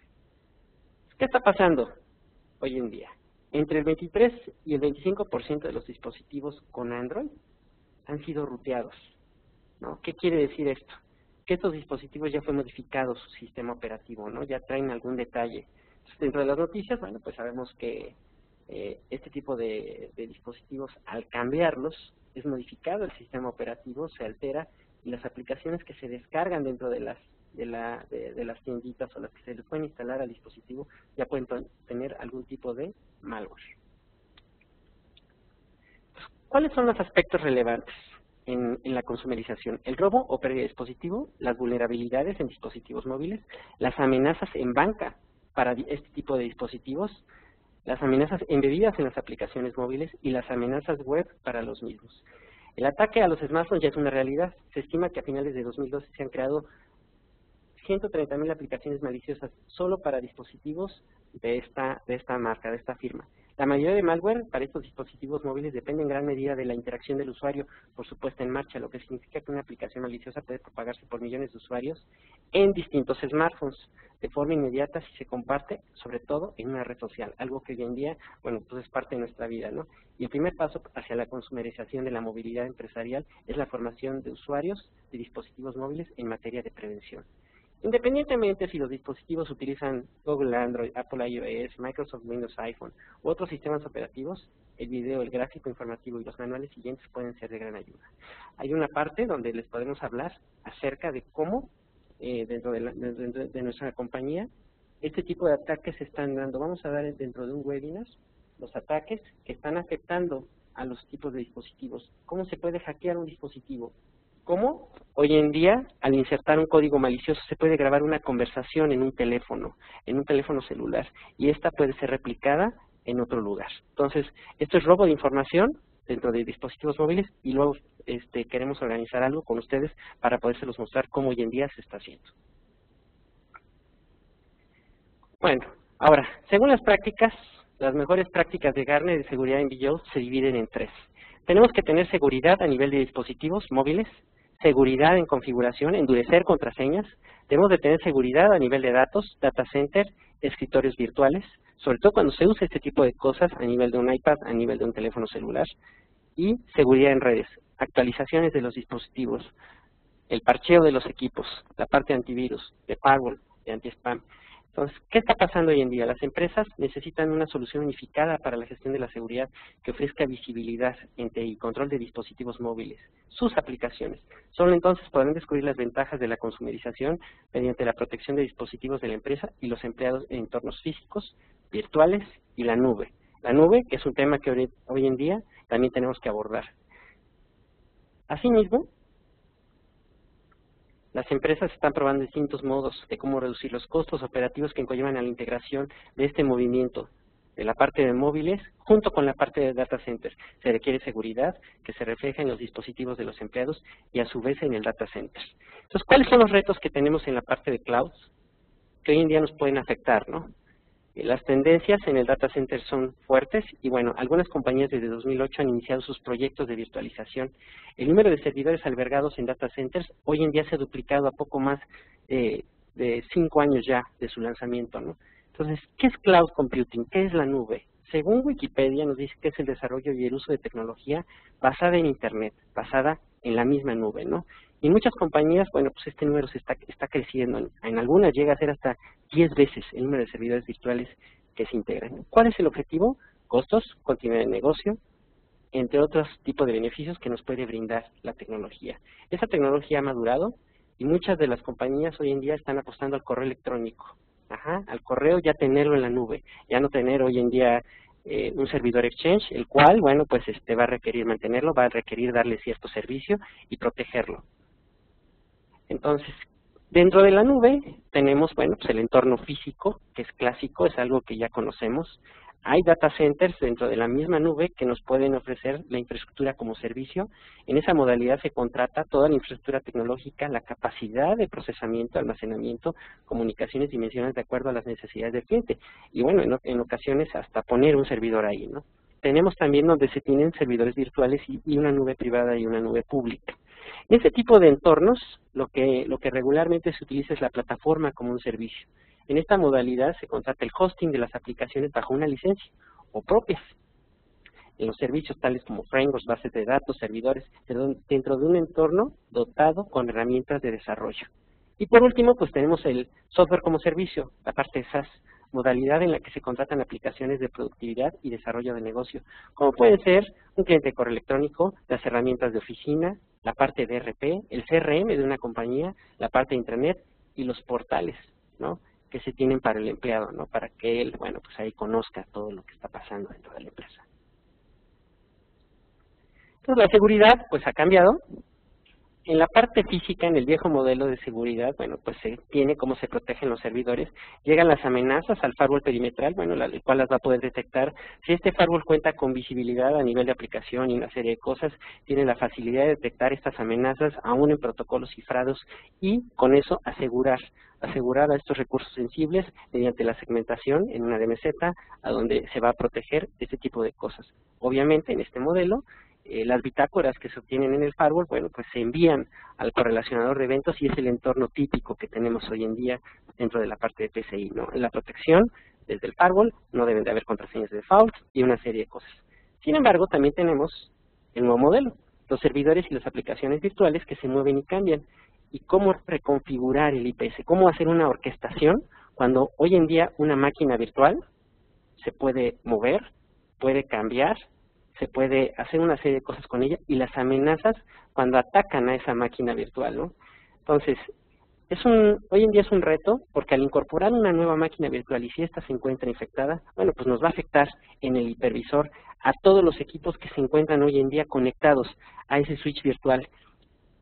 ¿Qué está pasando hoy en día? Entre el 23 y el 25% de los dispositivos con Android han sido ruteados, ¿no? ¿Qué quiere decir esto? Que estos dispositivos ya fue modificado su sistema operativo, ¿no? Ya traen algún detalle. Entonces, dentro de las noticias, bueno, pues sabemos que este tipo de dispositivos, al cambiarlos, es modificado el sistema operativo, se altera y las aplicaciones que se descargan dentro de las tienditas o las que se les pueden instalar al dispositivo ya pueden tener algún tipo de malware. ¿Cuáles son los aspectos relevantes en la consumerización? El robo o pérdida de dispositivo, las vulnerabilidades en dispositivos móviles, las amenazas en banca para este tipo de dispositivos, las amenazas embebidas en las aplicaciones móviles y las amenazas web para los mismos. El ataque a los smartphones ya es una realidad. Se estima que a finales de 2012 se han creado 130,000 aplicaciones maliciosas solo para dispositivos de esta marca, de esta firma. La mayoría de malware para estos dispositivos móviles depende en gran medida de la interacción del usuario por su puesta en marcha, lo que significa que una aplicación maliciosa puede propagarse por millones de usuarios en distintos smartphones de forma inmediata si se comparte, sobre todo en una red social, algo que hoy en día, bueno, pues es parte de nuestra vida, ¿no? Y el primer paso hacia la consumerización de la movilidad empresarial es la formación de usuarios de dispositivos móviles en materia de prevención. Independientemente si los dispositivos utilizan Google Android, Apple iOS, Microsoft Windows iPhone u otros sistemas operativos, el video, el gráfico informativo y los manuales siguientes pueden ser de gran ayuda. Hay una parte donde les podemos hablar acerca de cómo dentro de nuestra compañía este tipo de ataques se están dando. Vamos a dar dentro de un webinar los ataques que están afectando a los tipos de dispositivos. ¿Cómo se puede hackear un dispositivo? ¿Cómo? Hoy en día, al insertar un código malicioso, se puede grabar una conversación en un teléfono celular, y esta puede ser replicada en otro lugar. Entonces, esto es robo de información dentro de dispositivos móviles, y luego queremos organizar algo con ustedes para podérselos mostrar cómo hoy en día se está haciendo. Bueno, ahora, según las prácticas, las mejores prácticas de Gartner de seguridad en videos se dividen en 3. Tenemos que tener seguridad a nivel de dispositivos móviles, seguridad en configuración, endurecer contraseñas, debemos de tener seguridad a nivel de datos, data center, escritorios virtuales, sobre todo cuando se usa este tipo de cosas a nivel de un iPad, a nivel de un teléfono celular, y seguridad en redes, actualizaciones de los dispositivos, el parcheo de los equipos, la parte de antivirus, de firewall, de anti-spam. Entonces, ¿qué está pasando hoy en día? Las empresas necesitan una solución unificada para la gestión de la seguridad que ofrezca visibilidad y control de dispositivos móviles, sus aplicaciones. Solo entonces podrán descubrir las ventajas de la consumerización mediante la protección de dispositivos de la empresa y los empleados en entornos físicos, virtuales y la nube. La nube, que es un tema que hoy en día también tenemos que abordar. Asimismo, las empresas están probando distintos modos de cómo reducir los costos operativos que conllevan a la integración de este movimiento de la parte de móviles junto con la parte de data center. Se requiere seguridad que se refleja en los dispositivos de los empleados y a su vez en el data center. Entonces, ¿cuáles son los retos que tenemos en la parte de cloud que hoy en día nos pueden afectar, ¿no? Las tendencias en el data center son fuertes y bueno, algunas compañías desde 2008 han iniciado sus proyectos de virtualización. El número de servidores albergados en data centers hoy en día se ha duplicado a poco más de 5 años ya de su lanzamiento, ¿no? Entonces, ¿qué es cloud computing? ¿Qué es la nube? Según Wikipedia nos dice que es el desarrollo y el uso de tecnología basada en Internet, basada en la misma nube, ¿no? Y en muchas compañías, bueno, pues este número está creciendo. En algunas llega a ser hasta 10 veces el número de servidores virtuales que se integran. ¿Cuál es el objetivo? Costos, continuidad de negocio, entre otros tipos de beneficios que nos puede brindar la tecnología. Esa tecnología ha madurado y muchas de las compañías hoy en día están apostando al correo electrónico. Al correo ya tenerlo en la nube, ya no tener hoy en día un servidor Exchange, el cual, bueno, pues va a requerir mantenerlo, va a requerir darle cierto servicio y protegerlo. Entonces, dentro de la nube tenemos, bueno, pues el entorno físico, que es clásico, es algo que ya conocemos. Hay data centers dentro de la misma nube que nos pueden ofrecer la infraestructura como servicio. En esa modalidad se contrata toda la infraestructura tecnológica, la capacidad de procesamiento, almacenamiento, comunicaciones dimensionadas de acuerdo a las necesidades del cliente. Y bueno, en ocasiones hasta poner un servidor ahí, ¿no? Tenemos también donde se tienen servidores virtuales y una nube privada y una nube pública. En este tipo de entornos, lo que regularmente se utiliza es la plataforma como un servicio. En esta modalidad se contrata el hosting de las aplicaciones bajo una licencia o propias. En los servicios tales como frameworks, bases de datos, servidores, dentro de un entorno dotado con herramientas de desarrollo. Y por último, pues tenemos el software como servicio, la parte de SaaS, modalidad en la que se contratan aplicaciones de productividad y desarrollo de negocio, como puede ser un cliente de correo electrónico, las herramientas de oficina, la parte de ERP, el CRM de una compañía, la parte de intranet y los portales, ¿no?, que se tienen para el empleado, ¿no?, para que él, bueno, pues ahí conozca todo lo que está pasando dentro de la empresa. Entonces, la seguridad, pues ha cambiado. En la parte física, en el viejo modelo de seguridad, bueno, pues se tiene cómo se protegen los servidores. Llegan las amenazas al firewall perimetral, bueno, el cual las va a poder detectar. Si este firewall cuenta con visibilidad a nivel de aplicación y una serie de cosas, tiene la facilidad de detectar estas amenazas aún en protocolos cifrados y con eso asegurar a estos recursos sensibles mediante la segmentación en una DMZ, a donde se va a proteger este tipo de cosas. Obviamente, en este modelo, las bitácoras que se obtienen en el firewall, bueno, pues se envían al correlacionador de eventos y es el entorno típico que tenemos hoy en día dentro de la parte de PCI, ¿no? En la protección desde el firewall no deben de haber contraseñas de default y una serie de cosas. Sin embargo, también tenemos el nuevo modelo, los servidores y las aplicaciones virtuales que se mueven y cambian. Y cómo reconfigurar el IPS, cómo hacer una orquestación cuando hoy en día una máquina virtual se puede mover, puede cambiar, se puede hacer una serie de cosas con ella y las amenazas cuando atacan a esa máquina virtual, ¿no? Entonces, hoy en día es un reto porque al incorporar una nueva máquina virtual y si ésta se encuentra infectada, bueno, pues nos va a afectar en el hipervisor a todos los equipos que se encuentran hoy en día conectados a ese switch virtual.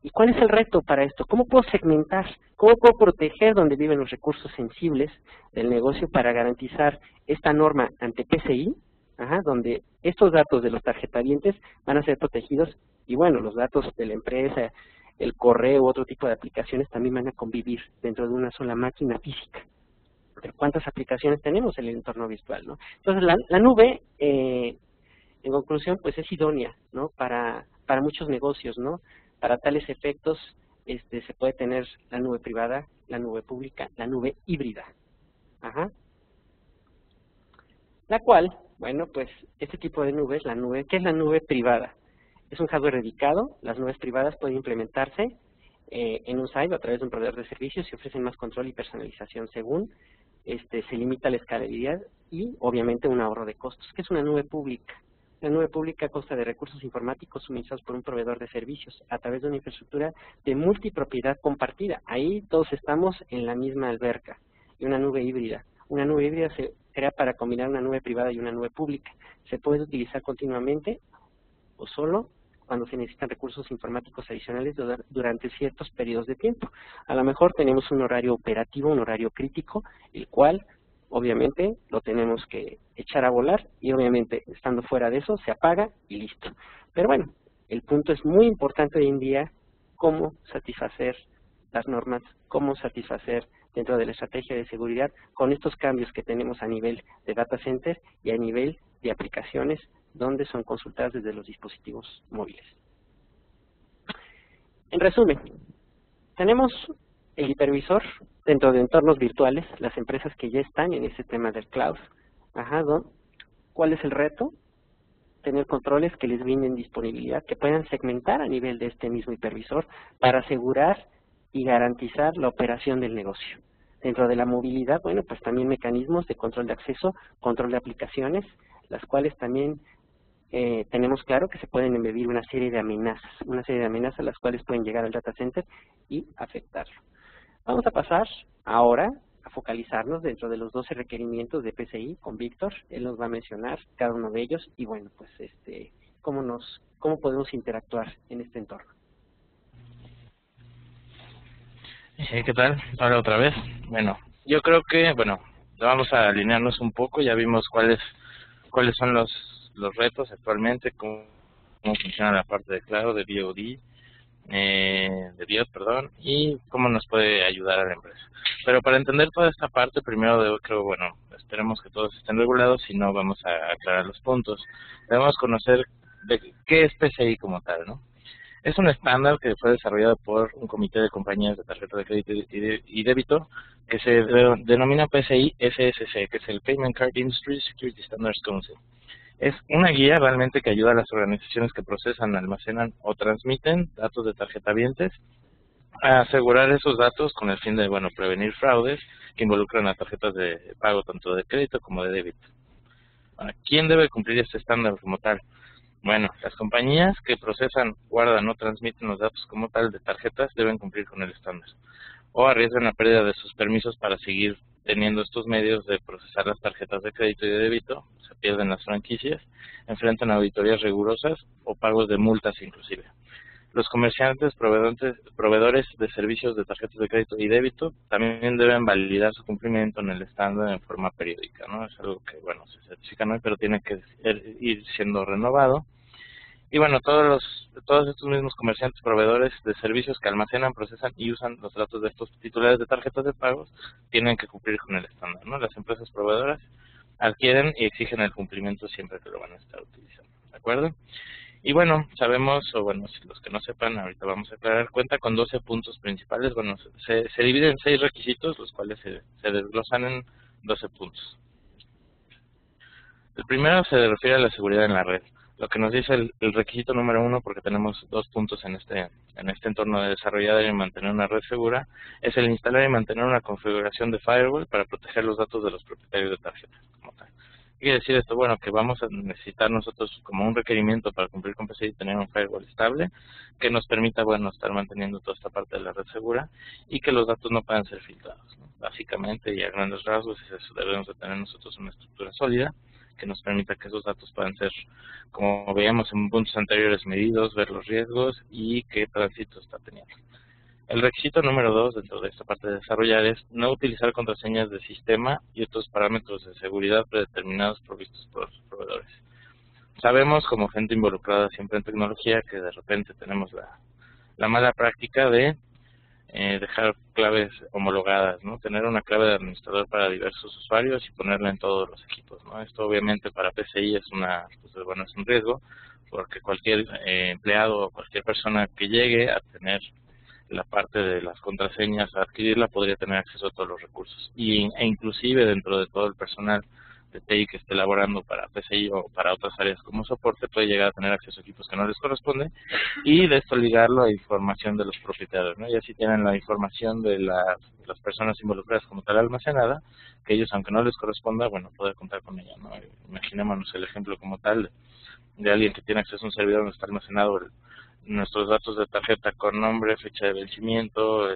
¿Y cuál es el reto para esto? ¿Cómo puedo segmentar? ¿Cómo puedo proteger donde viven los recursos sensibles del negocio para garantizar esta norma ante PCI, donde estos datos de los tarjetavientes van a ser protegidos y bueno, los datos de la empresa, el correo, otro tipo de aplicaciones también van a convivir dentro de una sola máquina física? Pero ¿cuántas aplicaciones tenemos en el entorno virtual, no? Entonces la nube, en conclusión, pues es idónea, ¿no?, para muchos negocios, ¿no? Para tales efectos se puede tener la nube privada, la nube pública, la nube híbrida. la cual, bueno, pues este tipo de nube es la nube, ¿qué es la nube privada? Es un hardware dedicado. Las nubes privadas pueden implementarse en un site o a través de un proveedor de servicios y ofrecen más control y personalización según se limita la escalabilidad y obviamente un ahorro de costos. ¿Qué es una nube pública? La nube pública consta de recursos informáticos suministrados por un proveedor de servicios a través de una infraestructura de multipropiedad compartida. Ahí todos estamos en la misma alberca. Y una nube híbrida. Una nube híbrida se crea para combinar una nube privada y una nube pública. Se puede utilizar continuamente o solo cuando se necesitan recursos informáticos adicionales durante ciertos periodos de tiempo. A lo mejor tenemos un horario operativo, un horario crítico, el cual obviamente lo tenemos que echar a volar y obviamente estando fuera de eso se apaga y listo. Pero bueno, el punto es muy importante hoy en día cómo satisfacer las normas, cómo satisfacer dentro de la estrategia de seguridad con estos cambios que tenemos a nivel de data center y a nivel de aplicaciones donde son consultadas desde los dispositivos móviles. En resumen, tenemos el hipervisor dentro de entornos virtuales, las empresas que ya están en ese tema del cloud. ¿Cuál es el reto? Tener controles que les brinden disponibilidad, que puedan segmentar a nivel de este mismo hipervisor para asegurar y garantizar la operación del negocio. Dentro de la movilidad, bueno, pues también mecanismos de control de acceso, control de aplicaciones, las cuales también tenemos claro que se pueden embeber una serie de amenazas las cuales pueden llegar al data center y afectarlo. Vamos a pasar ahora a focalizarnos dentro de los 12 requerimientos de PCI con Víctor. Él nos va a mencionar cada uno de ellos y bueno, pues cómo podemos interactuar en este entorno. ¿Qué tal? Hola otra vez. Bueno, yo creo que, vamos a alinearnos un poco. Ya vimos cuáles son los retos actualmente, cómo funciona la parte de cloud, de BOD, y cómo nos puede ayudar a la empresa. Pero para entender toda esta parte, primero esperemos que todos estén regulados, si no vamos a aclarar los puntos. Debemos conocer de qué es PCI como tal, ¿no? Es un estándar que fue desarrollado por un comité de compañías de tarjeta de crédito y débito que se denomina PCI SSC, que es el Payment Card Industry Security Standards Council. Es una guía realmente que ayuda a las organizaciones que procesan, almacenan o transmiten datos de tarjetavientes a asegurar esos datos con el fin de, prevenir fraudes que involucran a tarjetas de pago tanto de crédito como de débito. Ahora, ¿quién debe cumplir este estándar como tal? Bueno, las compañías que procesan, guardan o transmiten los datos como tal de tarjetas deben cumplir con el estándar o arriesgan la pérdida de sus permisos para seguir teniendo estos medios de procesar las tarjetas de crédito y de débito, se pierden las franquicias, enfrentan auditorías rigurosas o pagos de multas inclusive. Los comerciantes, proveedores de servicios de tarjetas de crédito y débito también deben validar su cumplimiento en el estándar en forma periódica, ¿no? Es algo que, se certifica hoy, pero tiene que ir siendo renovado. Y todos estos mismos comerciantes, proveedores de servicios que almacenan, procesan y usan los datos de estos titulares de tarjetas de pagos tienen que cumplir con el estándar, ¿no? Las empresas proveedoras adquieren y exigen el cumplimiento siempre que lo van a estar utilizando, ¿de acuerdo? Y sabemos, si los que no sepan, ahorita vamos a aclarar, cuenta con 12 puntos principales. Se divide en 6 requisitos, los cuales se desglosan en 12 puntos. El primero se refiere a la seguridad en la red. Lo que nos dice el requisito número 1, porque tenemos 2 puntos en este entorno de desarrollar y mantener una red segura, es el instalar y mantener una configuración de firewall para proteger los datos de los propietarios de tarjetas como tal. ¿Qué quiere decir esto? Bueno, que vamos a necesitar nosotros como un requerimiento para cumplir con PCI tener un firewall estable que nos permita, estar manteniendo toda esta parte de la red segura y que los datos no puedan ser filtrados, ¿no? Básicamente y a grandes rasgos es eso, debemos de tener nosotros una estructura sólida que nos permita que esos datos puedan ser, como veíamos en puntos anteriores, medidos, ver los riesgos y qué tránsito está teniendo. El requisito número 2 dentro de esta parte de desarrollar es no utilizar contraseñas de sistema y otros parámetros de seguridad predeterminados provistos por los proveedores. Sabemos como gente involucrada siempre en tecnología que de repente tenemos la mala práctica de dejar claves homologadas, ¿no? Tener una clave de administrador para diversos usuarios y ponerla en todos los equipos, ¿no? Esto obviamente para PCI es es un riesgo porque cualquier empleado o cualquier persona que llegue a tener la parte de las contraseñas, a adquirirla, podría tener acceso a todos los recursos e inclusive dentro de todo el personal de TI que esté elaborando para PCI o para otras áreas como soporte puede llegar a tener acceso a equipos que no les corresponde, y de esto ligarlo a información de los propietarios, ¿no? Y así tienen la información de las personas involucradas como tal almacenada, que ellos, aunque no les corresponda, bueno, poder contar con ella, ¿no? Imaginémonos el ejemplo como tal de alguien que tiene acceso a un servidor donde está almacenado nuestros datos de tarjeta con nombre, fecha de vencimiento,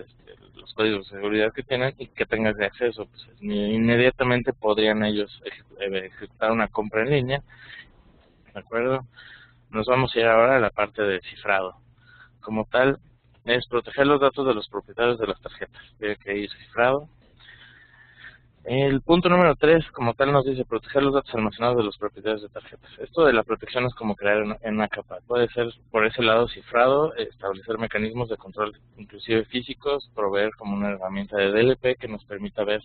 los códigos de seguridad que tienen, y que tengas de acceso, pues inmediatamente podrían ellos ejecutar una compra en línea, ¿de acuerdo? Nos vamos a ir ahora a la parte de cifrado. Como tal, es proteger los datos de los propietarios de las tarjetas. Tiene que ir cifrado. El punto número 3, como tal, nos dice proteger los datos almacenados de los propietarios de tarjetas. Esto de la protección es como crear en una capa. Puede ser por ese lado cifrado, establecer mecanismos de control, inclusive físicos, proveer como una herramienta de DLP que nos permita ver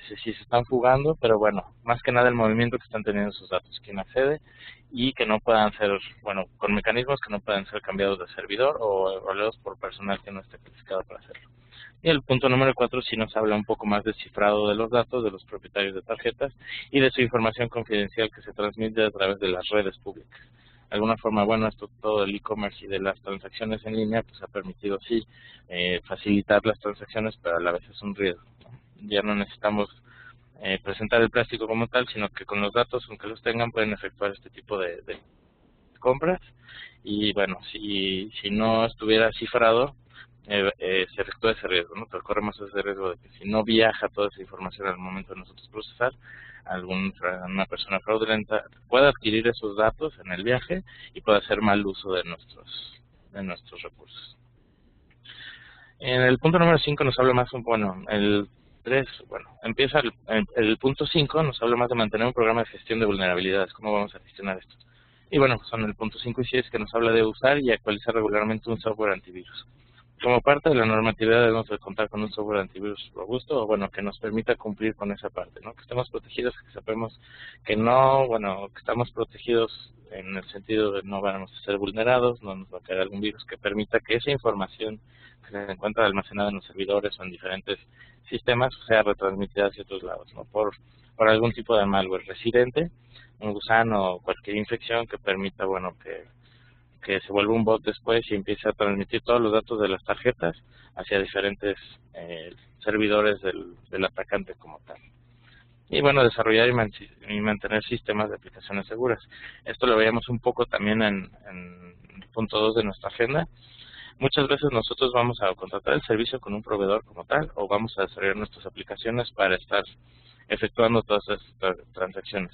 si se están fugando, pero bueno, más que nada el movimiento que están teniendo esos datos, quién accede, y que no puedan ser, bueno, con mecanismos que no puedan ser cambiados de servidor o leídos por personal que no esté calificado para hacerlo. Y el punto número 4 sí nos habla un poco más del cifrado de los datos de los propietarios de tarjetas y de su información confidencial que se transmite a través de las redes públicas. De alguna forma, bueno, esto todo el e-commerce y de las transacciones en línea pues ha permitido sí facilitar las transacciones, pero a la vez es un riesgo, ¿no? Ya no necesitamos presentar el plástico como tal, sino que con los datos, aunque los tengan, pueden efectuar este tipo de compras. Y bueno, si no estuviera cifrado, se efectúa ese riesgo, ¿no? Pero corremos ese riesgo de que si no viaja toda esa información al momento de nosotros procesar, una persona fraudulenta puede adquirir esos datos en el viaje y puede hacer mal uso de nuestros recursos. En el punto número 5 nos habla más, bueno, el 3, bueno, empieza el punto 5, nos habla más de mantener un programa de gestión de vulnerabilidades, cómo vamos a gestionar esto. Y bueno, son el punto 5 y 6 que nos habla de usar y actualizar regularmente un software antivirus. Como parte de la normatividad debemos de contar con un software antivirus robusto, o bueno, que nos permita cumplir con esa parte, ¿no? Que estemos protegidos, que sepamos que no, bueno, que estamos protegidos en el sentido de no vamos a ser vulnerados, no nos va a caer algún virus, que permita que esa información que se encuentra almacenada en los servidores o en diferentes sistemas sea retransmitida hacia otros lados, ¿no? Por algún tipo de malware residente, un gusano o cualquier infección que permita, bueno, que se vuelva un bot después y empiece a transmitir todos los datos de las tarjetas hacia diferentes servidores del atacante como tal. Y bueno, desarrollar y mantener sistemas de aplicaciones seguras. Esto lo veíamos un poco también en el punto 2 de nuestra agenda. Muchas veces nosotros vamos a contratar el servicio con un proveedor como tal, o vamos a desarrollar nuestras aplicaciones para estar efectuando todas estas transacciones.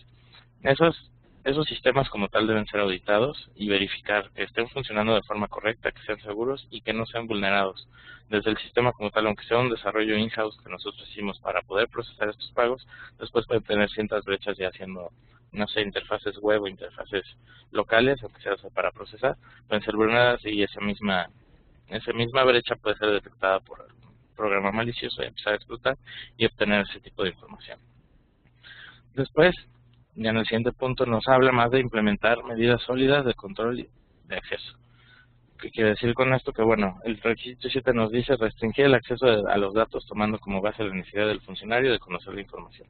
Esos sistemas como tal deben ser auditados y verificar que estén funcionando de forma correcta, que sean seguros y que no sean vulnerados. Desde el sistema como tal, aunque sea un desarrollo in-house que nosotros hicimos para poder procesar estos pagos, después pueden tener ciertas brechas ya haciendo, no sé, interfaces web o interfaces locales, aunque sea para procesar, pueden ser vulneradas y esa misma brecha puede ser detectada por algún programa malicioso y empezar a explotar y obtener ese tipo de información. Después, ya en el siguiente punto nos habla más de implementar medidas sólidas de control de acceso. ¿Qué quiere decir con esto? Que bueno, el requisito 7 nos dice restringir el acceso a los datos tomando como base la necesidad del funcionario de conocer la información.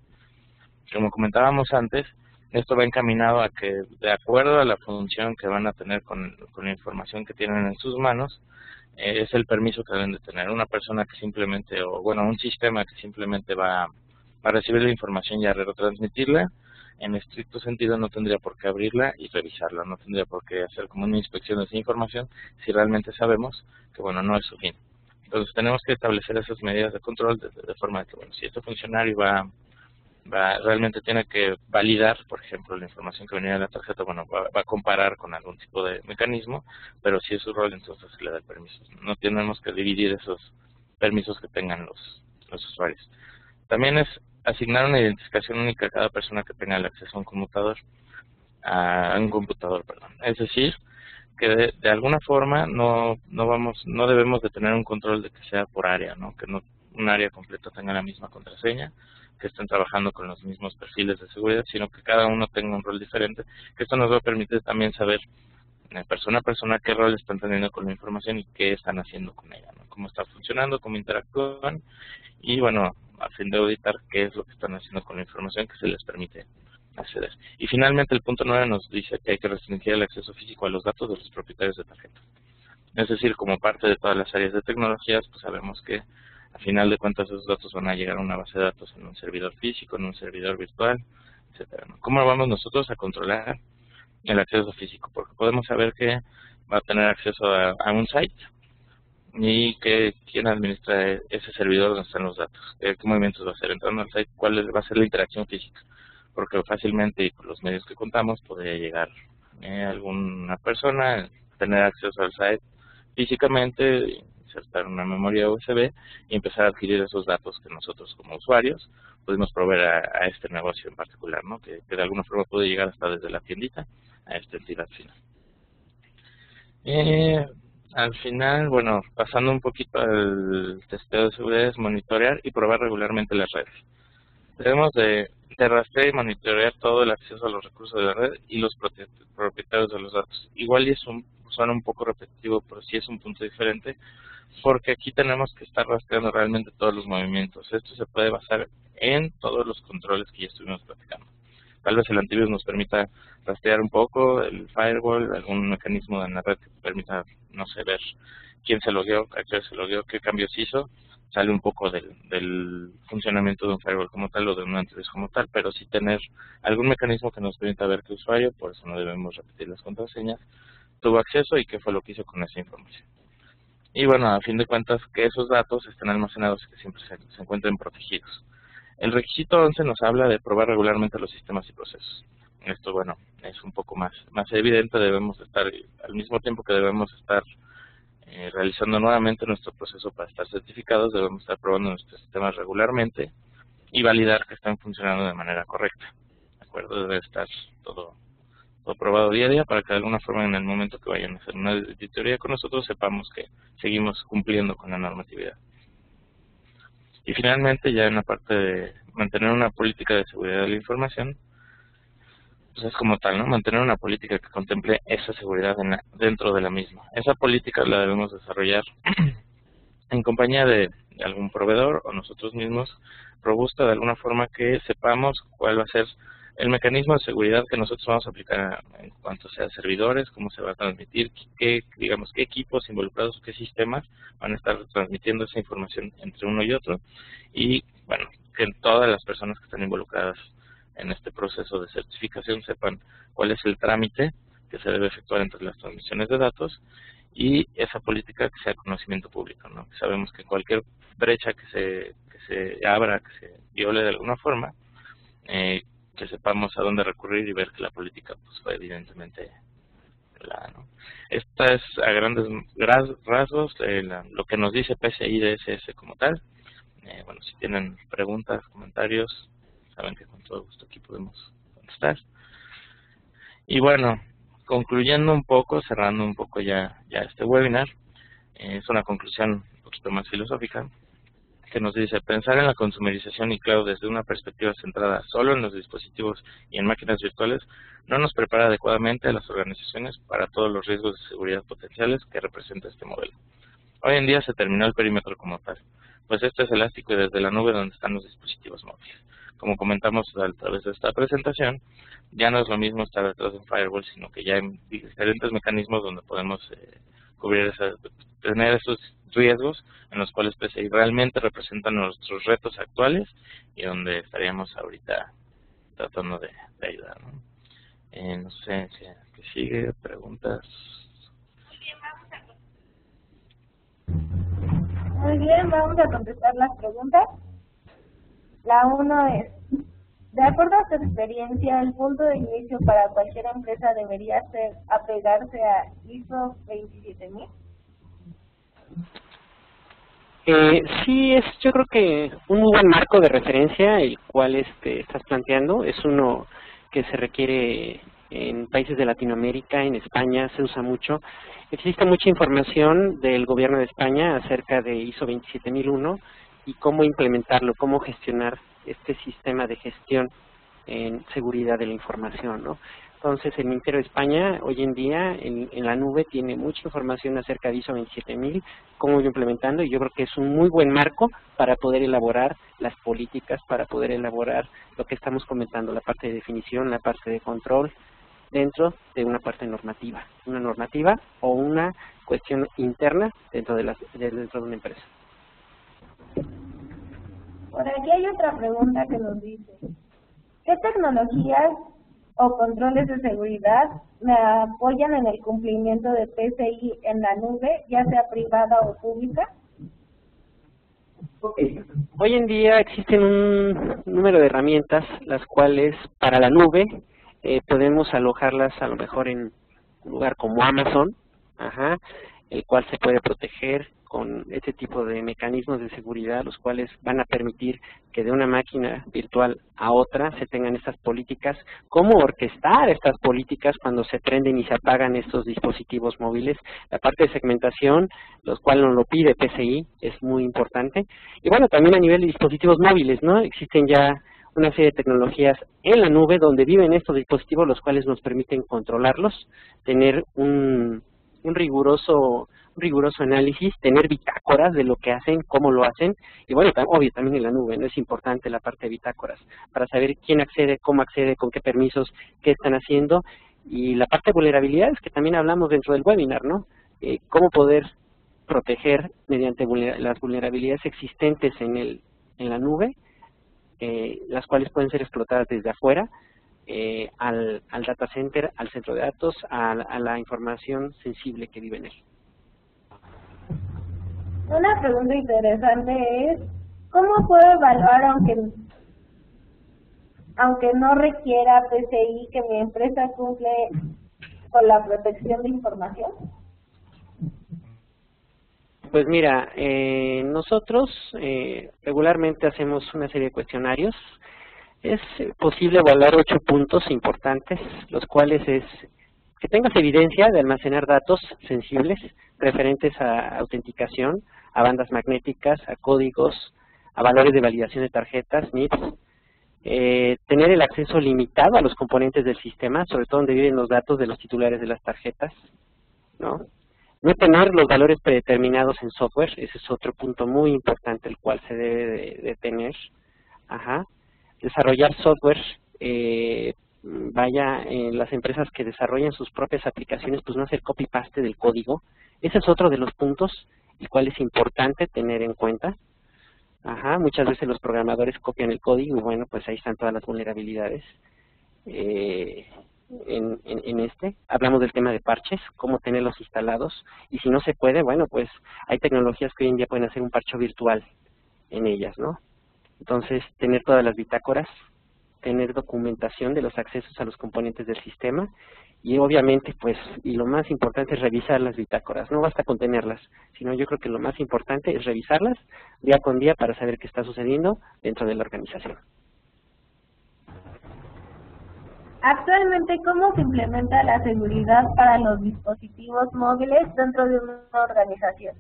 Como comentábamos antes, esto va encaminado a que, de acuerdo a la función que van a tener con la información que tienen en sus manos, es el permiso que deben de tener. Una persona que simplemente, o bueno, un sistema que simplemente va a recibir la información y a retransmitirla, en estricto sentido no tendría por qué abrirla y revisarla, no tendría por qué hacer como una inspección de esa información si realmente sabemos que, bueno, no es su fin. Entonces tenemos que establecer esas medidas de control de forma de que, bueno, si este funcionario realmente tiene que validar, por ejemplo, la información que venía de la tarjeta, bueno, va a comparar con algún tipo de mecanismo, pero si es su rol, entonces le da el permiso. No tenemos que dividir esos permisos que tengan los usuarios. También es asignar una identificación única a cada persona que tenga el acceso a un computador, Es decir, que de alguna forma no debemos de tener un control de que sea por área, ¿no? Que no un área completa tenga la misma contraseña, que estén trabajando con los mismos perfiles de seguridad, sino que cada uno tenga un rol diferente, que esto nos va a permitir también saber persona a persona qué rol están teniendo con la información y qué están haciendo con ella, ¿no? Cómo está funcionando, cómo interactúan y bueno, a fin de auditar qué es lo que están haciendo con la información que se les permite acceder. Y finalmente el punto 9 nos dice que hay que restringir el acceso físico a los datos de los propietarios de tarjetas. Es decir, como parte de todas las áreas de tecnologías, pues sabemos que a final de cuentas esos datos van a llegar a una base de datos en un servidor físico, en un servidor virtual, etcétera, ¿no? ¿Cómo vamos nosotros a controlar el acceso físico? Porque podemos saber que va a tener acceso a un site y que quién administra ese servidor donde están los datos, qué movimientos va a hacer entrando al site, cuál va a ser la interacción física, porque fácilmente y por los medios que contamos podría llegar alguna persona, tener acceso al site físicamente, insertar una memoria USB y empezar a adquirir esos datos que nosotros como usuarios podemos proveer a este negocio en particular, ¿no? Que de alguna forma puede llegar hasta desde la tiendita a esta entidad final. Al final, bueno, pasando un poquito al testeo de seguridad, es monitorear y probar regularmente las redes. Debemos de rastrear y monitorear todo el acceso a los recursos de la red y los propietarios de los datos. Igual y suena un poco repetitivo, pero sí es un punto diferente, porque aquí tenemos que estar rastreando realmente todos los movimientos. Esto se puede basar en todos los controles que ya estuvimos platicando. Tal vez el antivirus nos permita rastrear un poco, el firewall, algún mecanismo en la red que permita, no sé, ver quién se logueó, a qué se logueó, qué cambios hizo. Sale un poco del funcionamiento de un firewall como tal o de un antivirus como tal, pero sí tener algún mecanismo que nos permita ver qué usuario, por eso no debemos repetir las contraseñas, tuvo acceso y qué fue lo que hizo con esa información. Y bueno, a fin de cuentas, que esos datos estén almacenados y que siempre se encuentren protegidos. El requisito 11 nos habla de probar regularmente los sistemas y procesos. Esto, bueno, es un poco más evidente. Debemos estar, al mismo tiempo que debemos estar realizando nuevamente nuestro proceso para estar certificados, debemos estar probando nuestros sistemas regularmente y validar que están funcionando de manera correcta. ¿De acuerdo? Debe estar todo probado día a día para que de alguna forma en el momento que vayan a hacer una auditoría con nosotros sepamos que seguimos cumpliendo con la normatividad. Y finalmente, ya en la parte de mantener una política de seguridad de la información, pues es como tal, ¿no? Mantener una política que contemple esa seguridad dentro de la misma. Esa política la debemos desarrollar en compañía de algún proveedor o nosotros mismos, robusta de alguna forma que sepamos cuál va a ser el mecanismo de seguridad que nosotros vamos a aplicar en cuanto sea servidores, cómo se va a transmitir, qué equipos involucrados, qué sistemas van a estar transmitiendo esa información entre uno y otro. Y bueno, que todas las personas que están involucradas en este proceso de certificación sepan cuál es el trámite que se debe efectuar entre las transmisiones de datos y esa política que sea conocimiento público, ¿no? Sabemos que cualquier brecha que se abra, que se viole de alguna forma, que sepamos a dónde recurrir y ver que la política pues fue evidentemente violada, ¿no? Esta es a grandes rasgos lo que nos dice PCI DSS como tal. Bueno, si tienen preguntas, comentarios, saben que con todo gusto aquí podemos contestar. Y bueno, concluyendo un poco, cerrando un poco ya este webinar, es una conclusión un poquito más filosófica, que nos dice: pensar en la consumerización y cloud desde una perspectiva centrada solo en los dispositivos y en máquinas virtuales no nos prepara adecuadamente a las organizaciones para todos los riesgos de seguridad potenciales que representa este modelo. Hoy en día se terminó el perímetro como tal, pues este es elástico y desde la nube donde están los dispositivos móviles. Como comentamos a través de esta presentación, ya no es lo mismo estar detrás de un firewall, sino que ya hay diferentes mecanismos donde podemos cubrir tener esos riesgos en los cuales PCI realmente representan nuestros retos actuales y donde estaríamos ahorita tratando de ayudar, ¿no? No sé qué sigue, preguntas. Muy bien, vamos a contestar las preguntas. La 1 es: de acuerdo a tu experiencia, el punto de inicio para cualquier empresa debería ser apegarse a ISO 27000. Sí, yo creo que un muy buen marco de referencia el cual estás planteando. Es uno que se requiere en países de Latinoamérica, en España se usa mucho. Existe mucha información del gobierno de España acerca de ISO 27001 y cómo implementarlo, cómo gestionar este sistema de gestión en seguridad de la información, ¿no? Entonces, el Ministerio de España hoy en día en la nube tiene mucha información acerca de ISO 27000, cómo ir implementando, y yo creo que es un muy buen marco para poder elaborar las políticas, para poder elaborar lo que estamos comentando, la parte de definición, la parte de control, dentro de una parte normativa, una normativa o una cuestión interna dentro de una empresa. Por aquí hay otra pregunta que nos dice, ¿qué tecnologías o controles de seguridad me apoyan en el cumplimiento de PCI en la nube, ya sea privada o pública? Hoy en día existen un número de herramientas, las cuales para la nube podemos alojarlas a lo mejor en un lugar como Amazon, el cual se puede proteger con este tipo de mecanismos de seguridad, los cuales van a permitir que de una máquina virtual a otra se tengan estas políticas, cómo orquestar estas políticas cuando se prenden y se apagan estos dispositivos móviles. La parte de segmentación, los cuales nos lo pide PCI, es muy importante. Y bueno, también a nivel de dispositivos móviles, ¿no? Existen ya una serie de tecnologías en la nube donde viven estos dispositivos, los cuales nos permiten controlarlos, tener un riguroso análisis, tener bitácoras de lo que hacen, cómo lo hacen, y bueno, obvio también en la nube, ¿no? Es importante la parte de bitácoras, para saber quién accede, cómo accede, con qué permisos, qué están haciendo, y la parte de vulnerabilidades, que también hablamos dentro del webinar, ¿no? Cómo poder proteger mediante las vulnerabilidades existentes en la nube, las cuales pueden ser explotadas desde afuera, al data center, al centro de datos, a la información sensible que vive en él. Una pregunta interesante es, ¿cómo puedo evaluar, aunque no requiera PCI, que mi empresa cumple con la protección de información? Pues mira, nosotros regularmente hacemos una serie de cuestionarios. Es posible evaluar 8 puntos importantes, los cuales es que tengas evidencia de almacenar datos sensibles referentes a autenticación, a bandas magnéticas, a códigos, a valores de validación de tarjetas, NIPS, tener el acceso limitado a los componentes del sistema, sobre todo donde viven los datos de los titulares de las tarjetas, ¿no? No tener los valores predeterminados en software, ese es otro punto muy importante el cual se debe de tener. Desarrollar software, las empresas que desarrollan sus propias aplicaciones, pues no hacer copy-paste del código. Ese es otro de los puntos, el cual es importante tener en cuenta. Muchas veces los programadores copian el código y bueno, pues ahí están todas las vulnerabilidades. Hablamos del tema de parches, cómo tenerlos instalados, y si no se puede, bueno, pues hay tecnologías que hoy en día pueden hacer un parche virtual en ellas, ¿no? Entonces, tener todas las bitácoras, tener documentación de los accesos a los componentes del sistema, y obviamente, pues, y lo más importante es revisar las bitácoras, no basta con tenerlas, sino yo creo que lo más importante es revisarlas día con día para saber qué está sucediendo dentro de la organización. Actualmente, ¿cómo se implementa la seguridad para los dispositivos móviles dentro de una organización?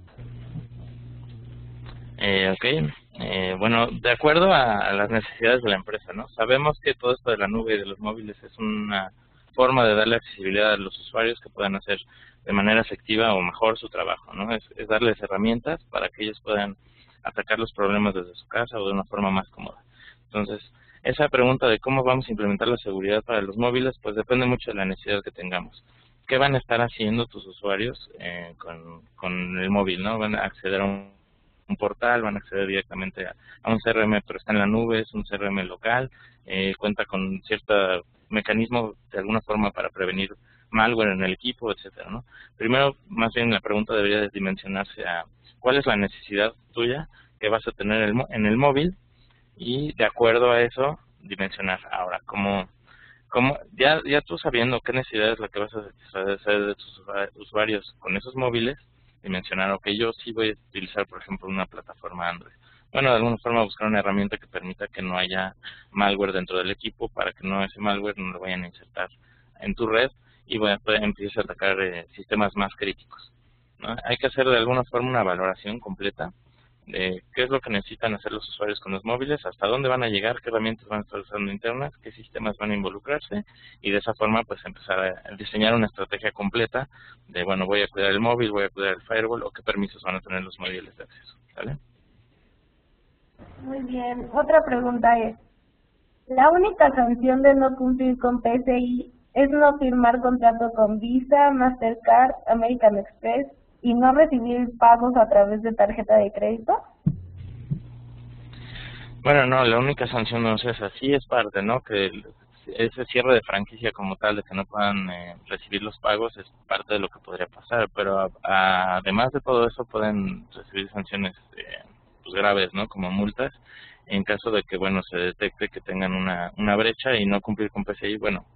Bueno, de acuerdo a las necesidades de la empresa, ¿no? Sabemos que todo esto de la nube y de los móviles es una forma de darle accesibilidad a los usuarios que puedan hacer de manera efectiva o mejor su trabajo, ¿no? Es darles herramientas para que ellos puedan atacar los problemas desde su casa o de una forma más cómoda. Entonces, esa pregunta de cómo vamos a implementar la seguridad para los móviles, pues depende mucho de la necesidad que tengamos. ¿Qué van a estar haciendo tus usuarios con el móvil, no? Van a acceder a un portal, van a acceder directamente a un CRM, pero está en la nube, es un CRM local, cuenta con cierto mecanismo de alguna forma para prevenir malware en el equipo, etcétera, ¿no? Primero, más bien la pregunta debería de dimensionarse a cuál es la necesidad tuya que vas a tener en el móvil, y de acuerdo a eso dimensionar. Ahora, ya tú sabiendo qué necesidad es la que vas a satisfacer de tus usuarios con esos móviles, dimensionar, ok, yo sí voy a utilizar, por ejemplo, una plataforma Android. Bueno, de alguna forma buscar una herramienta que permita que no haya malware dentro del equipo, para que ese malware no lo vayan a insertar en tu red y empieces a atacar sistemas más críticos, ¿no? Hay que hacer de alguna forma una valoración completa de qué es lo que necesitan hacer los usuarios con los móviles, hasta dónde van a llegar, qué herramientas van a estar usando internas, qué sistemas van a involucrarse, y de esa forma pues empezar a diseñar una estrategia completa de, bueno, voy a cuidar el móvil, voy a cuidar el firewall, o qué permisos van a tener los móviles de acceso, ¿vale? Muy bien. Otra pregunta es, ¿la única sanción de no cumplir con PCI es no firmar contrato con Visa, Mastercard, American Express y no recibir pagos a través de tarjeta de crédito? Bueno, no, la única sanción no es esa, sí es parte, ¿no? Que ese cierre de franquicia como tal, de que no puedan recibir los pagos, es parte de lo que podría pasar, pero además de todo eso pueden recibir sanciones pues graves, ¿no? Como multas, en caso de que, bueno, se detecte que tengan una brecha y no cumplir con PCI. Bueno,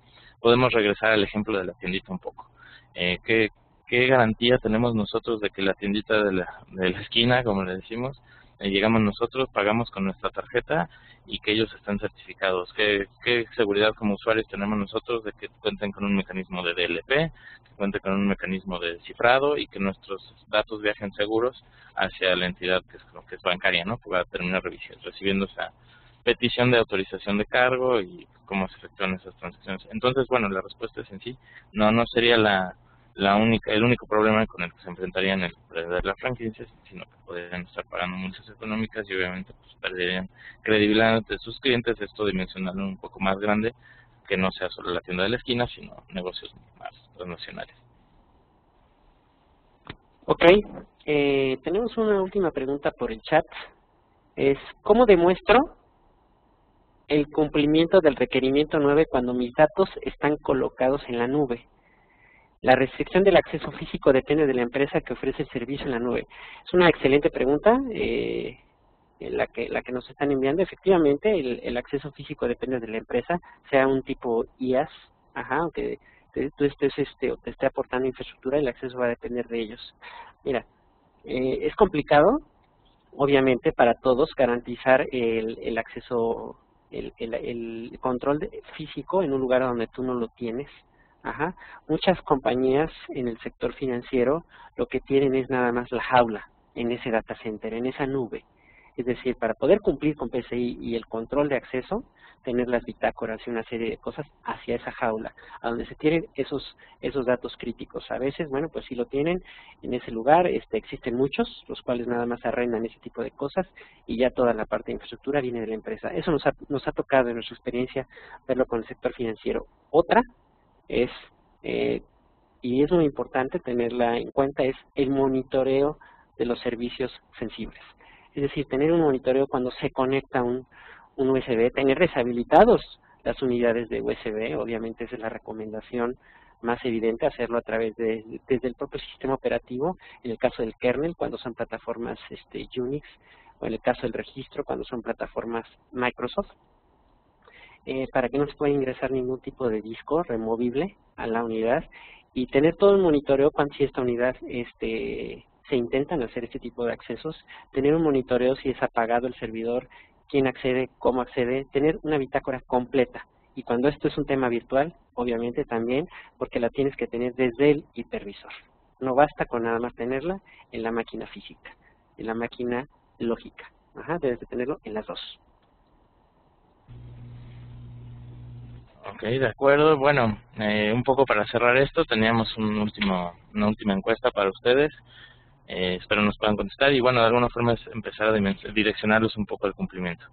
podemos regresar al ejemplo de la tiendita un poco. ¿Qué garantía tenemos nosotros de que la tiendita de la esquina, como le decimos, llegamos nosotros, pagamos con nuestra tarjeta y que ellos estén certificados? ¿Qué seguridad como usuarios tenemos nosotros de que cuenten con un mecanismo de DLP, que cuenten con un mecanismo de cifrado y que nuestros datos viajen seguros hacia la entidad que es bancaria, ¿no? Que va a terminar recibiendo esa petición de autorización de cargo y cómo se efectúan esas transacciones? Entonces, bueno, la respuesta es en sí, no sería el único problema con el que se enfrentarían el perder la franquicia, sino que podrían estar pagando multas económicas y obviamente pues perderían credibilidad ante sus clientes, esto dimensionando un poco más grande, que no sea solo la tienda de la esquina, sino negocios más transnacionales. Ok, tenemos una última pregunta por el chat. Es, ¿cómo demuestro el cumplimiento del requerimiento 9 cuando mis datos están colocados en la nube? La restricción del acceso físico depende de la empresa que ofrece el servicio en la nube. Es una excelente pregunta, la que nos están enviando. Efectivamente, el acceso físico depende de la empresa, sea un tipo IaaS, aunque tú estés o te esté aportando infraestructura, el acceso va a depender de ellos. Mira, es complicado, obviamente, para todos garantizar el acceso, el control físico en un lugar donde tú no lo tienes. Muchas compañías en el sector financiero lo que tienen es nada más la jaula en ese data center, en esa nube. Es decir, para poder cumplir con PCI y el control de acceso, tener las bitácoras y una serie de cosas hacia esa jaula, a donde se tienen esos datos críticos. A veces, bueno, pues si lo tienen en ese lugar, existen muchos, los cuales nada más arrendan ese tipo de cosas y ya toda la parte de infraestructura viene de la empresa. Eso nos ha tocado en nuestra experiencia verlo con el sector financiero. Otra es, y es muy importante tenerla en cuenta, es el monitoreo de los servicios sensibles. Es decir, tener un monitoreo cuando se conecta un USB, tener deshabilitados las unidades de USB, obviamente esa es la recomendación más evidente, hacerlo a través desde el propio sistema operativo, en el caso del kernel, cuando son plataformas Unix, o en el caso del registro, cuando son plataformas Microsoft, para que no se pueda ingresar ningún tipo de disco removible a la unidad, y tener todo el monitoreo cuando si esta unidad se intentan hacer este tipo de accesos, tener un monitoreo si es apagado el servidor, quién accede, cómo accede, tener una bitácora completa. Y cuando esto es un tema virtual, obviamente también, porque la tienes que tener desde el hipervisor. No basta con nada más tenerla en la máquina física, en la máquina lógica. Debes de tenerlo en las dos. Ok, de acuerdo. Bueno, un poco para cerrar esto, teníamos una última encuesta para ustedes. Espero nos puedan contestar y, bueno, de alguna forma es empezar a direccionarlos un poco al cumplimiento.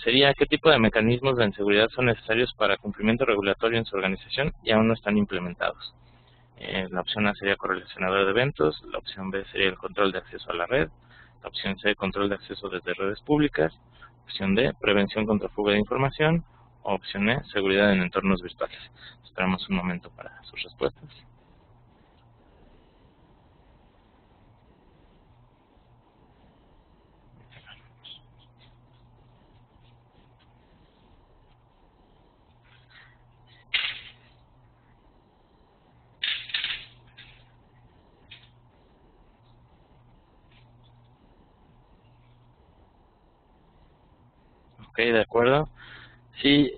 Sería, ¿qué tipo de mecanismos de seguridad son necesarios para cumplimiento regulatorio en su organización y aún no están implementados? La opción A sería correlacionador de eventos, la opción B sería el control de acceso a la red, la opción C, control de acceso desde redes públicas, opción D, prevención contra fuga de información, o opción E, seguridad en entornos virtuales. Esperamos un momento para sus respuestas. Ok, de acuerdo. Sí,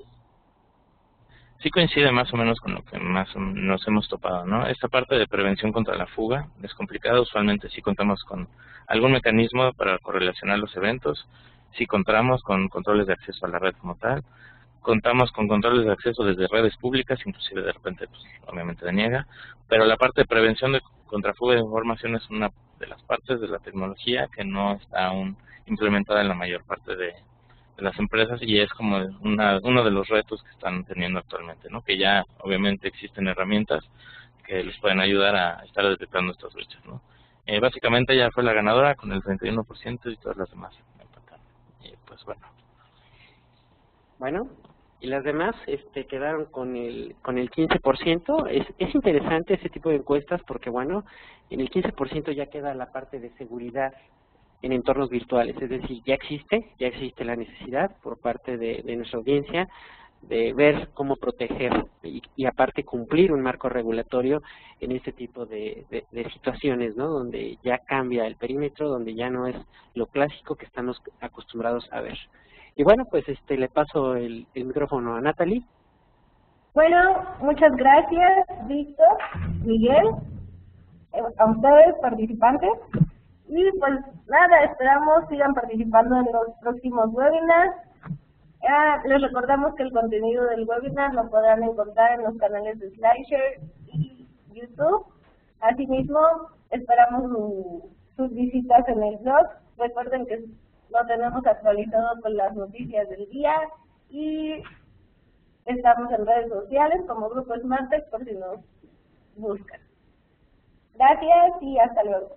sí coincide más o menos con lo que más nos hemos topado, ¿no? Esta parte de prevención contra la fuga es complicada. Usualmente sí contamos con algún mecanismo para correlacionar los eventos, sí contamos con controles de acceso a la red como tal, contamos con controles de acceso desde redes públicas, inclusive de repente, pues, obviamente deniega, pero la parte de prevención de contra fuga de información es una de las partes de la tecnología que no está aún implementada en la mayor parte de las empresas, y es como uno de los retos que están teniendo actualmente, ¿no? Que ya obviamente existen herramientas que les pueden ayudar a estar detectando estas brechas, ¿no? Básicamente ella fue la ganadora con el 31% y todas las demás empataron. Y pues bueno. Bueno, y las demás quedaron con el 15%. Es interesante ese tipo de encuestas porque, bueno, en el 15% ya queda la parte de seguridad en entornos virtuales, es decir, ya existe la necesidad por parte de nuestra audiencia de ver cómo proteger y aparte cumplir un marco regulatorio en este tipo de situaciones, ¿no? Donde ya cambia el perímetro, donde ya no es lo clásico que estamos acostumbrados a ver. Y bueno, pues le paso el micrófono a Natalie. Bueno, muchas gracias, Víctor, Miguel, a ustedes participantes. Y pues nada, esperamos sigan participando en los próximos webinars. Les recordamos que el contenido del webinar lo podrán encontrar en los canales de SlideShare y YouTube. Asimismo, esperamos sus visitas en el blog. Recuerden que lo tenemos actualizado con las noticias del día y estamos en redes sociales como Grupo SmartTech por si nos buscan. Gracias y hasta luego.